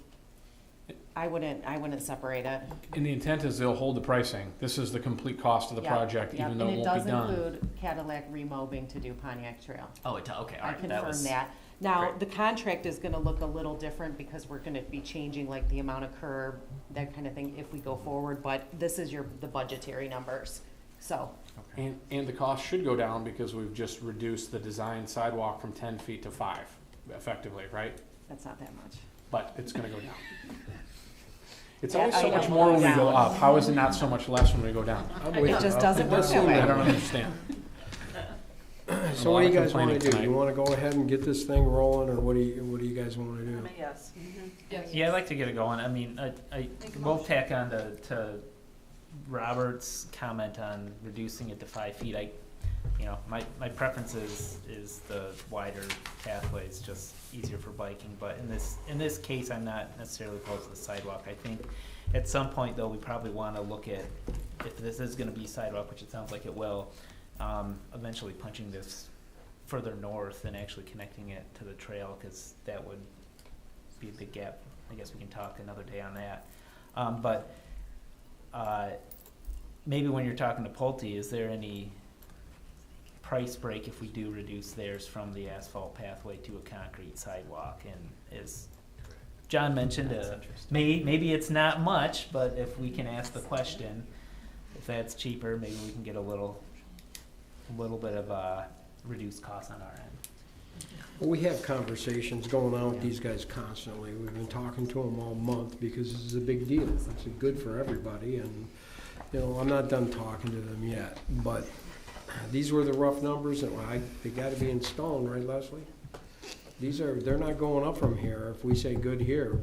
I wouldn't separate it. And the intent is they'll hold the pricing. This is the complete cost of the Yeah, project, yeah. even though it won't be done. And it does include Cadillac remobbing to do Pontiac Trail. Oh, okay, all I right, that confirm was. that. Now, great. the contract is gonna look a little different because we're gonna be changing like the amount of curb, that kind of thing, if we go forward, but this is the budgetary numbers. So, And the cost should go down because we've just reduced the design sidewalk from 10 feet to 5, effectively, right? that's not that much. But it's gonna go down. It's Yeah, always so I much know. more when we go Down. up. How is it not so much less when we go down? It just doesn't work that I way. don't understand. So what do you guys want to do? You want to go ahead and get this thing rolling, or what do you guys want to do? I'm a yes. Yes. Yeah, I'd like to get it going. I mean, I Make a will motion. tack on to Robert's comment on reducing it to 5 feet. My preference is the wider pathways, just easier for biking. But in this case, I'm not necessarily opposed to the sidewalk. I think at some point though, we probably want to look at if this is going to be sidewalk, which it sounds like it will. Eventually punching this further north and actually connecting it to the trail, because that would be a big gap. I guess we can talk another day on that. But maybe when you're talking to Pulte, is there any price break if we do reduce theirs from the asphalt pathway to a concrete sidewalk? And as John mentioned, maybe it's not much, but if we can ask the question, if that's cheaper, maybe we can get a little bit of reduced cost on our end. Well, we have conversations going on with these guys constantly. We've been talking to them all month because this is a big deal. It's good for everybody, and, I'm not done talking to them yet. But these were the rough numbers, and they gotta be in stone, right, Leslie? They're not going up from here. If we say good here,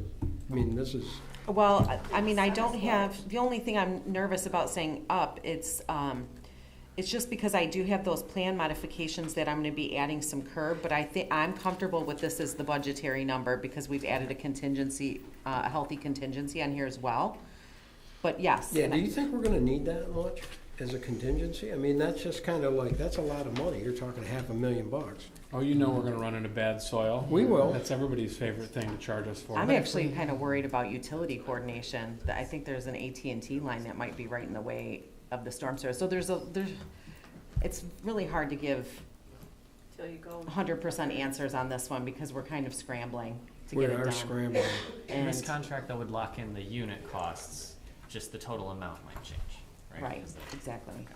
I mean, this is, Well, I mean, I don't have, the only thing I'm nervous about saying up, it's just because I do have those plan modifications that I'm gonna be adding some curb, but I think, I'm comfortable with this as the budgetary number because we've added a contingency, a healthy contingency on here as well. But yes. yeah, and do I- you think we're gonna need that much as a contingency? I mean, that's just kind of like, that's a lot of money. You're talking $500,000. Oh, we're gonna run into bad soil. We will. That's everybody's favorite thing to charge us for. I'm actually kind of worried about utility coordination. I think there's an AT&T line that might be right in the way of the storm sewer. So it's really hard to give Till you go. 100% answers on this one because we're kind of scrambling to We get it are done. scrambling. And this And- contract that would lock in the unit costs, just the total amount might change, right? Right, exactly.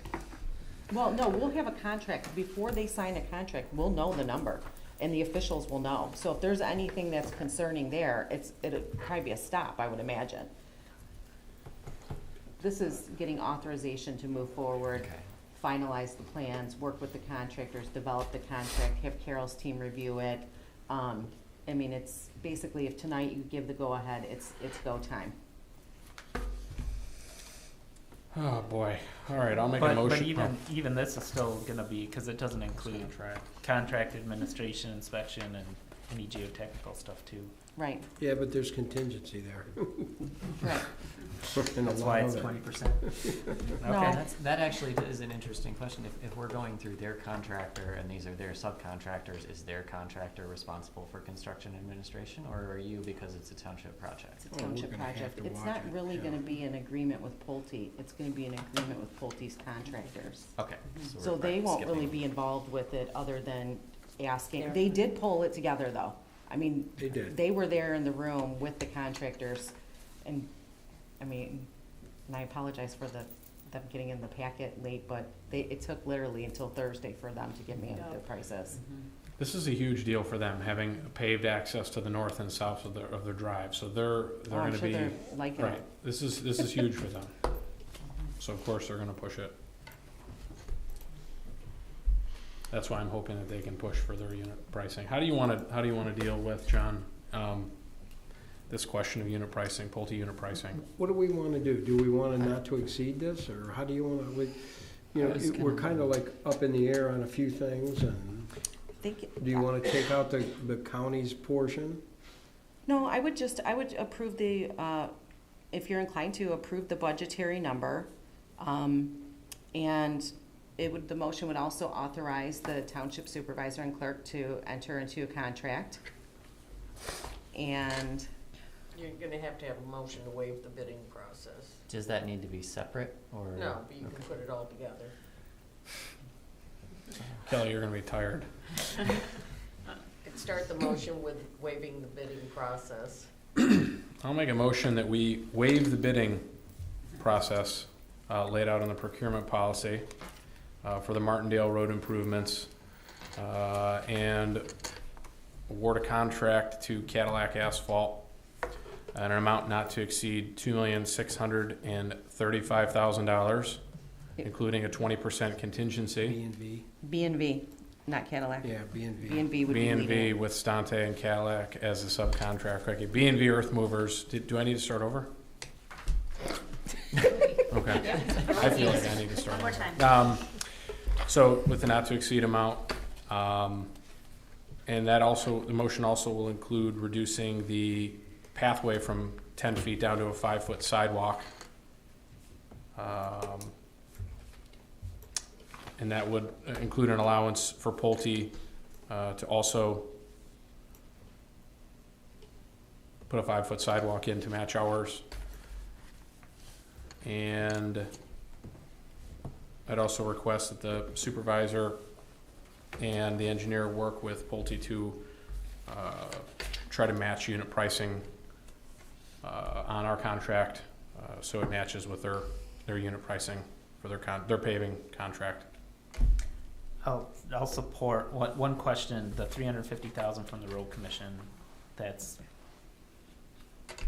Well, no, we'll have a contract. Before they sign a contract, we'll know the number, and the officials will know. So if there's anything that's concerning there, it'll probably be a stop, I would imagine. This is getting authorization to move forward, Okay. finalize the plans, work with the contractors, develop the contract, have Carol's team review it. I mean, it's basically, if tonight you give the go-ahead, it's go time. Oh, boy. All right, I'll make a But motion. even this is still gonna be, because it doesn't include contract administration, inspection, and any geotechnical stuff too. Right, Yeah, but there's contingency there. right. And a That's lot why it's of it. 20%. No. Okay. That actually is an interesting question. If we're going through their contractor and these are their subcontractors, is their contractor responsible for construction administration, or are you because it's a township project? It's a township gonna have project. to It's watch not it, really yeah. gonna be an agreement with Pulte. It's gonna be an agreement with Pulte's contractors. Okay. So we're they won't skipping. really be involved with it other than asking. They did pull it together though. I mean, They did. they were there in the room with the contractors and, I mean, and I apologize for them getting in the packet late, but it took literally until Thursday for them to give me their prices. This is a huge deal for them, having paved access to the north and south of their drive. So they're Oh, I'm gonna sure be, they're liking right. it. This is huge for them. So of course, they're gonna push it. That's why I'm hoping that they can push for their unit pricing. How do you wanna deal with, John, this question of unit pricing, Pulte unit pricing? What do we want to do? Do we want to not to exceed this, or how do you want to, we're kind of like up in the air on a few things, and do you want to take out the county's portion? No, I would approve if you're inclined to, approve the budgetary number. And the motion would also authorize the township supervisor and clerk to enter into a contract. And You're gonna have to have a motion to waive the bidding process. Does that need to be separate, or? No, but you can put it all together. Kelly, you're gonna be tired. Start the motion with waiving the bidding process. I'll make a motion that we waive the bidding process laid out in the procurement policy for the Martindale Road improvements, and award a contract to Cadillac Asphalt at an amount not to exceed $2,635,000, including a 20% contingency. B&V. B&V, not Cadillac. Yeah, B&V. B&V would be B&V legal. with Stante and Cadillac as a subcontract. Okay, B&V Earth Movers. Do I need to start over? Okay. I feel like I need to start One over. more time. So with the not to exceed amount, and that also, the motion also will include reducing the pathway from 10 feet down to a 5-foot sidewalk. And that would include an allowance for Pulte to also put a 5-foot sidewalk in to match ours. And I'd also request that the supervisor and the engineer work with Pulte to try to match unit pricing on our contract, so it matches with their unit pricing for their paving contract. I'll support, one question, the $350,000 from the road commission, that's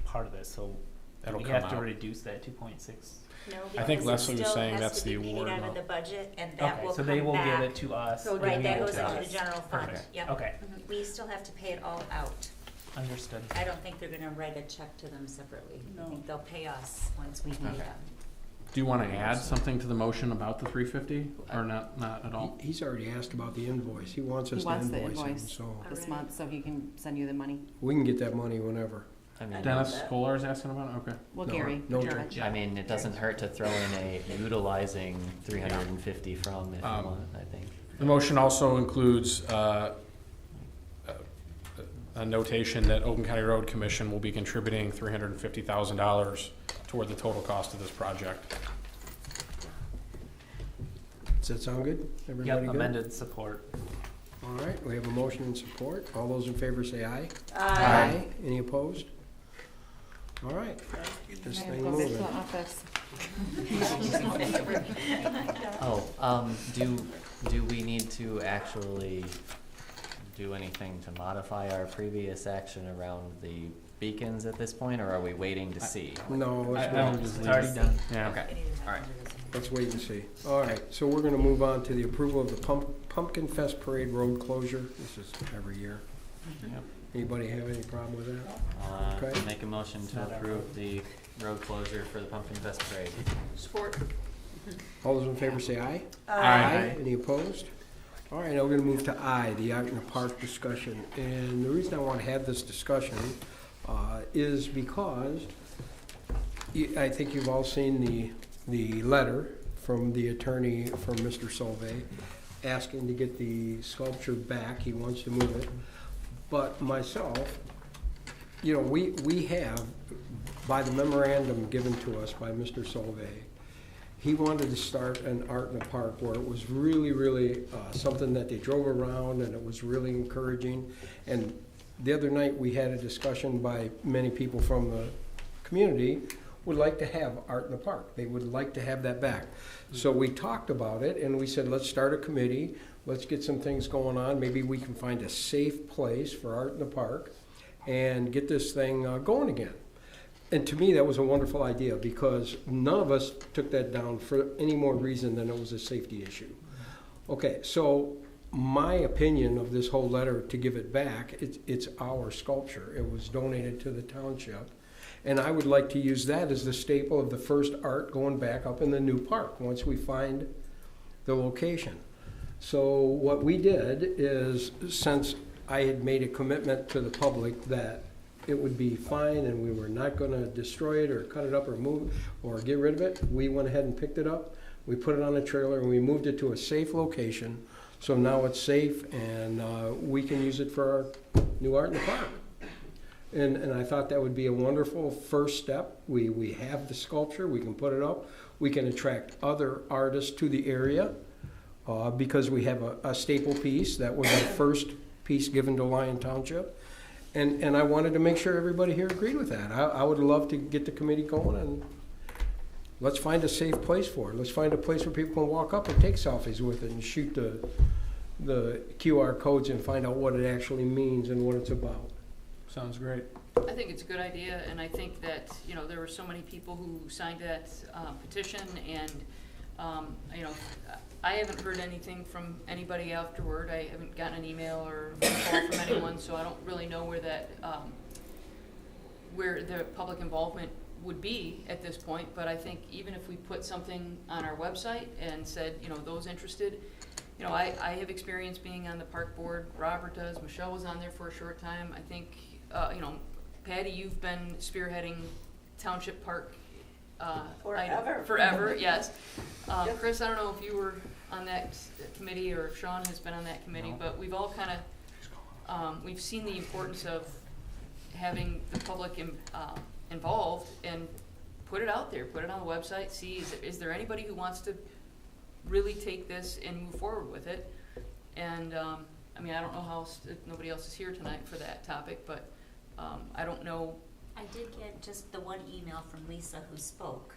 part of this, so That'll we come have to out. reduce that 2.6? No, I think because Leslie it was still saying has that's to the be award paid out of amount. the budget, and that Okay, will so come they will give back. it to us. So Right, that Give goes it to into us. the general fund, Perfect. yep. Okay, We still have to pay it all out. understood. I don't think they're gonna write a check to them separately. I No. think they'll pay us once we pay Okay. them. Do you want to add something to the motion about the 350, or not at all? He's already asked about the invoice. He wants us He to wants the invoice him, invoice so this month, so he can send you the money. we can get that money whenever. I mean, Dennis Kolar is asking about it? Okay. Well, No, Gary, no German. charge. I mean, it doesn't hurt to throw in a utilizing 350 from if you want, I think. The motion also includes a notation that Oakland County Road Commission will be contributing $350,000 toward the total cost of this project. Does that sound good? Everybody Yep, good? amended support. All right, we have a motion in support. All those in favor say aye. Aye. Any opposed? All right, get this I have thing to go back to moving. the office. Do we need to actually do anything to modify our previous action around the beacons at this point, or are we waiting to see? No, let's I wait. would just It's leave already it. done. Yeah. Okay, all right. Let's wait and see. All right, so we're gonna move on to the approval of the Pumpkin Fest Parade Road closure. This is every year. Yep. Anybody have any problem with that? Okay. Make a motion to approve the road closure for the Pumpkin Fest Parade. Support. All those in favor say aye. Aye. Any opposed? All right, now we're gonna move to I, the Art in the Park discussion. And the reason I want to have this discussion is because I think you've all seen the letter from the attorney for Mr. Solvay asking to get the sculpture back. He wants to move it. But myself, you know, we have, by the memorandum given to us by Mr. Solvay, he wanted to start an art in the park where it was really, really something that they drove around and it was really encouraging. And the other night, we had a discussion by many people from the community would like to have art in the park. They would like to have that back. So we talked about it and we said, let's start a committee. Let's get some things going on. Maybe we can find a safe place for art in the park and get this thing going again. And to me, that was a wonderful idea because none of us took that down for any more reason than it was a safety issue. Okay, so my opinion of this whole letter to give it back, it's our sculpture. It was donated to the township. And I would like to use that as the staple of the first art going back up in the new park once we find the location. So what we did is, since I had made a commitment to the public that it would be fine and we were not going to destroy it or cut it up or move or get rid of it, we went ahead and picked it up. We put it on a trailer and we moved it to a safe location. So now it's safe and we can use it for our new art in the park. And I thought that would be a wonderful first step. We have the sculpture, we can put it up. We can attract other artists to the area because we have a staple piece. That was the first piece given to Lyon Township. And I wanted to make sure everybody here agreed with that. I would love to get the committee going let's find a safe place for it. Let's find a place where people can walk up and take selfies with it and shoot the QR codes and find out what it actually means and what it's about. Sounds great. I think it's a good idea, and I think that, you know, there were so many people who signed that petition, and, you know, I haven't heard anything from anybody afterward. I haven't gotten an email or a call from anyone, so I don't really know where that, where the public involvement would be at this point. But I think even if we put something on our website and said, you know, those interested, you know, I have experience being on the park board. Robert does. Michelle was on there for a short time. I think, you know, Patty, you've been spearheading township park forever, yes. Chris, I don't know if you were on that committee or if Sean has been on that committee, but we've all kind of, we've seen the importance of having the public involved and put it out there, put it on the website, see is there anybody who wants to really take this and move forward with it. And I mean, I don't know how else, nobody else is here tonight for that topic, but I don't know. I did get just the one email from Lisa who spoke,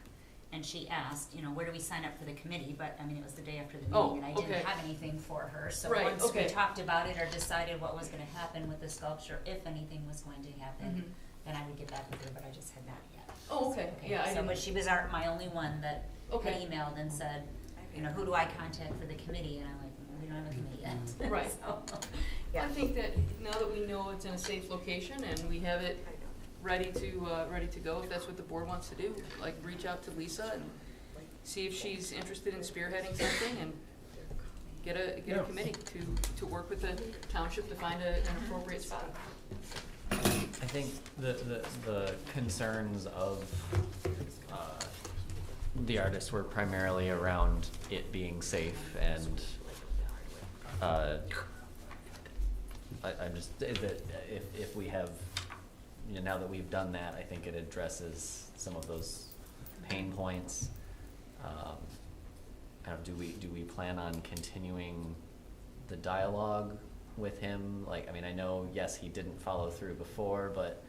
and she asked, you know, where do we sign up for the committee? But I mean, it was the day after the meeting, and I didn't have anything for her. So once we talked about it or decided what was going to happen with the sculpture, if anything was going to happen, then I would get back with her. But I just had not yet. Oh, okay. Yeah. So, but she was my only one that had emailed and said, you know, who do I contact for the committee? And I'm like, we don't have a committee yet. Right. So, yeah. I think that now that we know it's in a safe location and we have it ready to go, if that's what the board wants to do, like reach out to Lisa and see if she's interested in spearheading something and get a committee to work with the township to find an appropriate spot. I think the concerns of the artists were primarily around it being safe, and I'm just that if we have, you know, now that we've done that, I think it addresses some of those pain points. Do we plan on continuing the dialogue with him? Like, I mean, I know, yes, he didn't follow through before, but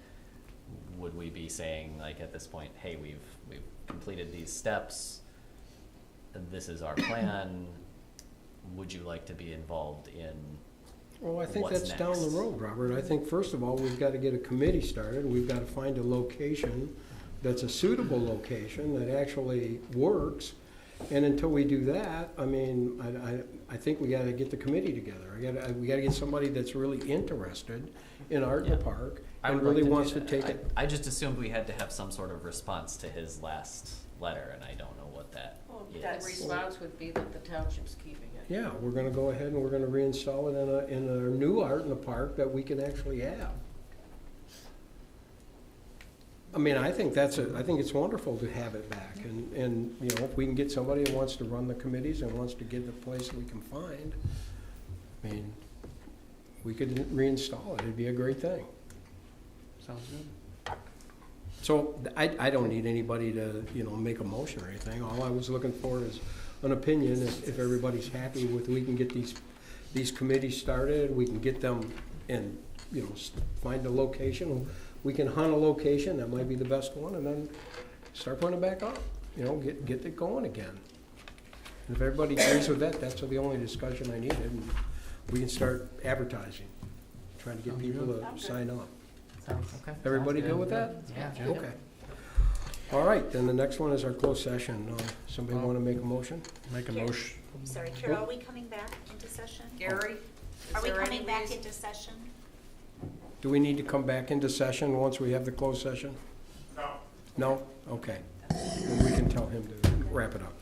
would we be saying, like, at this point, hey, we've completed these steps, this is our plan, would you like to be involved in Well, I think what's that's next? down the road, Robert. I think, first of all, we've got to get a committee started. We've got to find a location that's a suitable location that actually works. And until we do that, I mean, I think we got to get the committee together. We got to get somebody that's really interested in art in the park and really wants to take it. I just assumed we had to have some sort of response to his last letter, and I don't know what that is. That response would be that the township's keeping it. Yeah, we're going to go ahead and we're going to reinstall it in a new art in the park that we can actually have. I mean, I think it's wonderful to have it back, and you know, if we can get somebody that wants to run the committees and wants to get the place that we can find, I mean, we could reinstall it. It'd be a great thing. Sounds good. So I don't need anybody to, you know, make a motion or anything. All I was looking for is an opinion. If everybody's happy with, we can get these committees started, we can get them and, you know, find a location. We can hunt a location, that might be the best one, and then start putting it back up, you know, get it going again. And if everybody agrees with that, that's the only discussion I needed, and we can start advertising, trying to get people to sign up. Okay. Everybody good with that? Yeah. Okay. All right, then the next one is our closed session. Somebody want to make a motion? Make a motion. Sorry, Carol, are we coming back into session? Gary? Are we coming back into session? Do we need to come back into session once we have the closed session? No. No? Okay. Then we can tell him to wrap it up.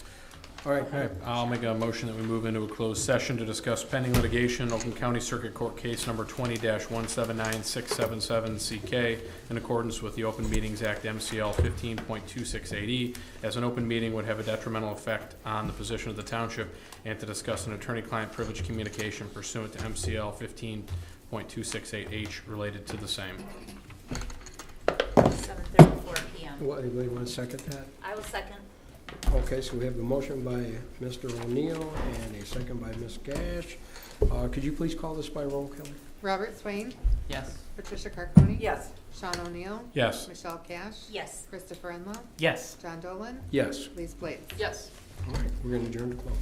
All right. Okay, I'll make a motion that we move into a closed session to discuss pending litigation, Oakland County Circuit Court case number 20-179677 CK, in accordance with the Open Meetings Act MCL 15.268E, as an open meeting would have a detrimental effect on the position of the township, and to discuss an attorney-client privilege communication pursuant to MCL 15.268H related to the same. 7:34 p.m. Anybody want to second that? I will second. Okay, so we have the motion by Mr. O'Neill and a second by Ms. Gash. Could you please call this by roll, Kelly? Robert Swain, Yes. Patricia Carconi? Yes. Sean O'Neill? Yes. Michelle Cash? Yes. Christopher Enlow? Yes. John Dolan? Yes. Please, Blades? Yes. All right, we're going to adjourn to close.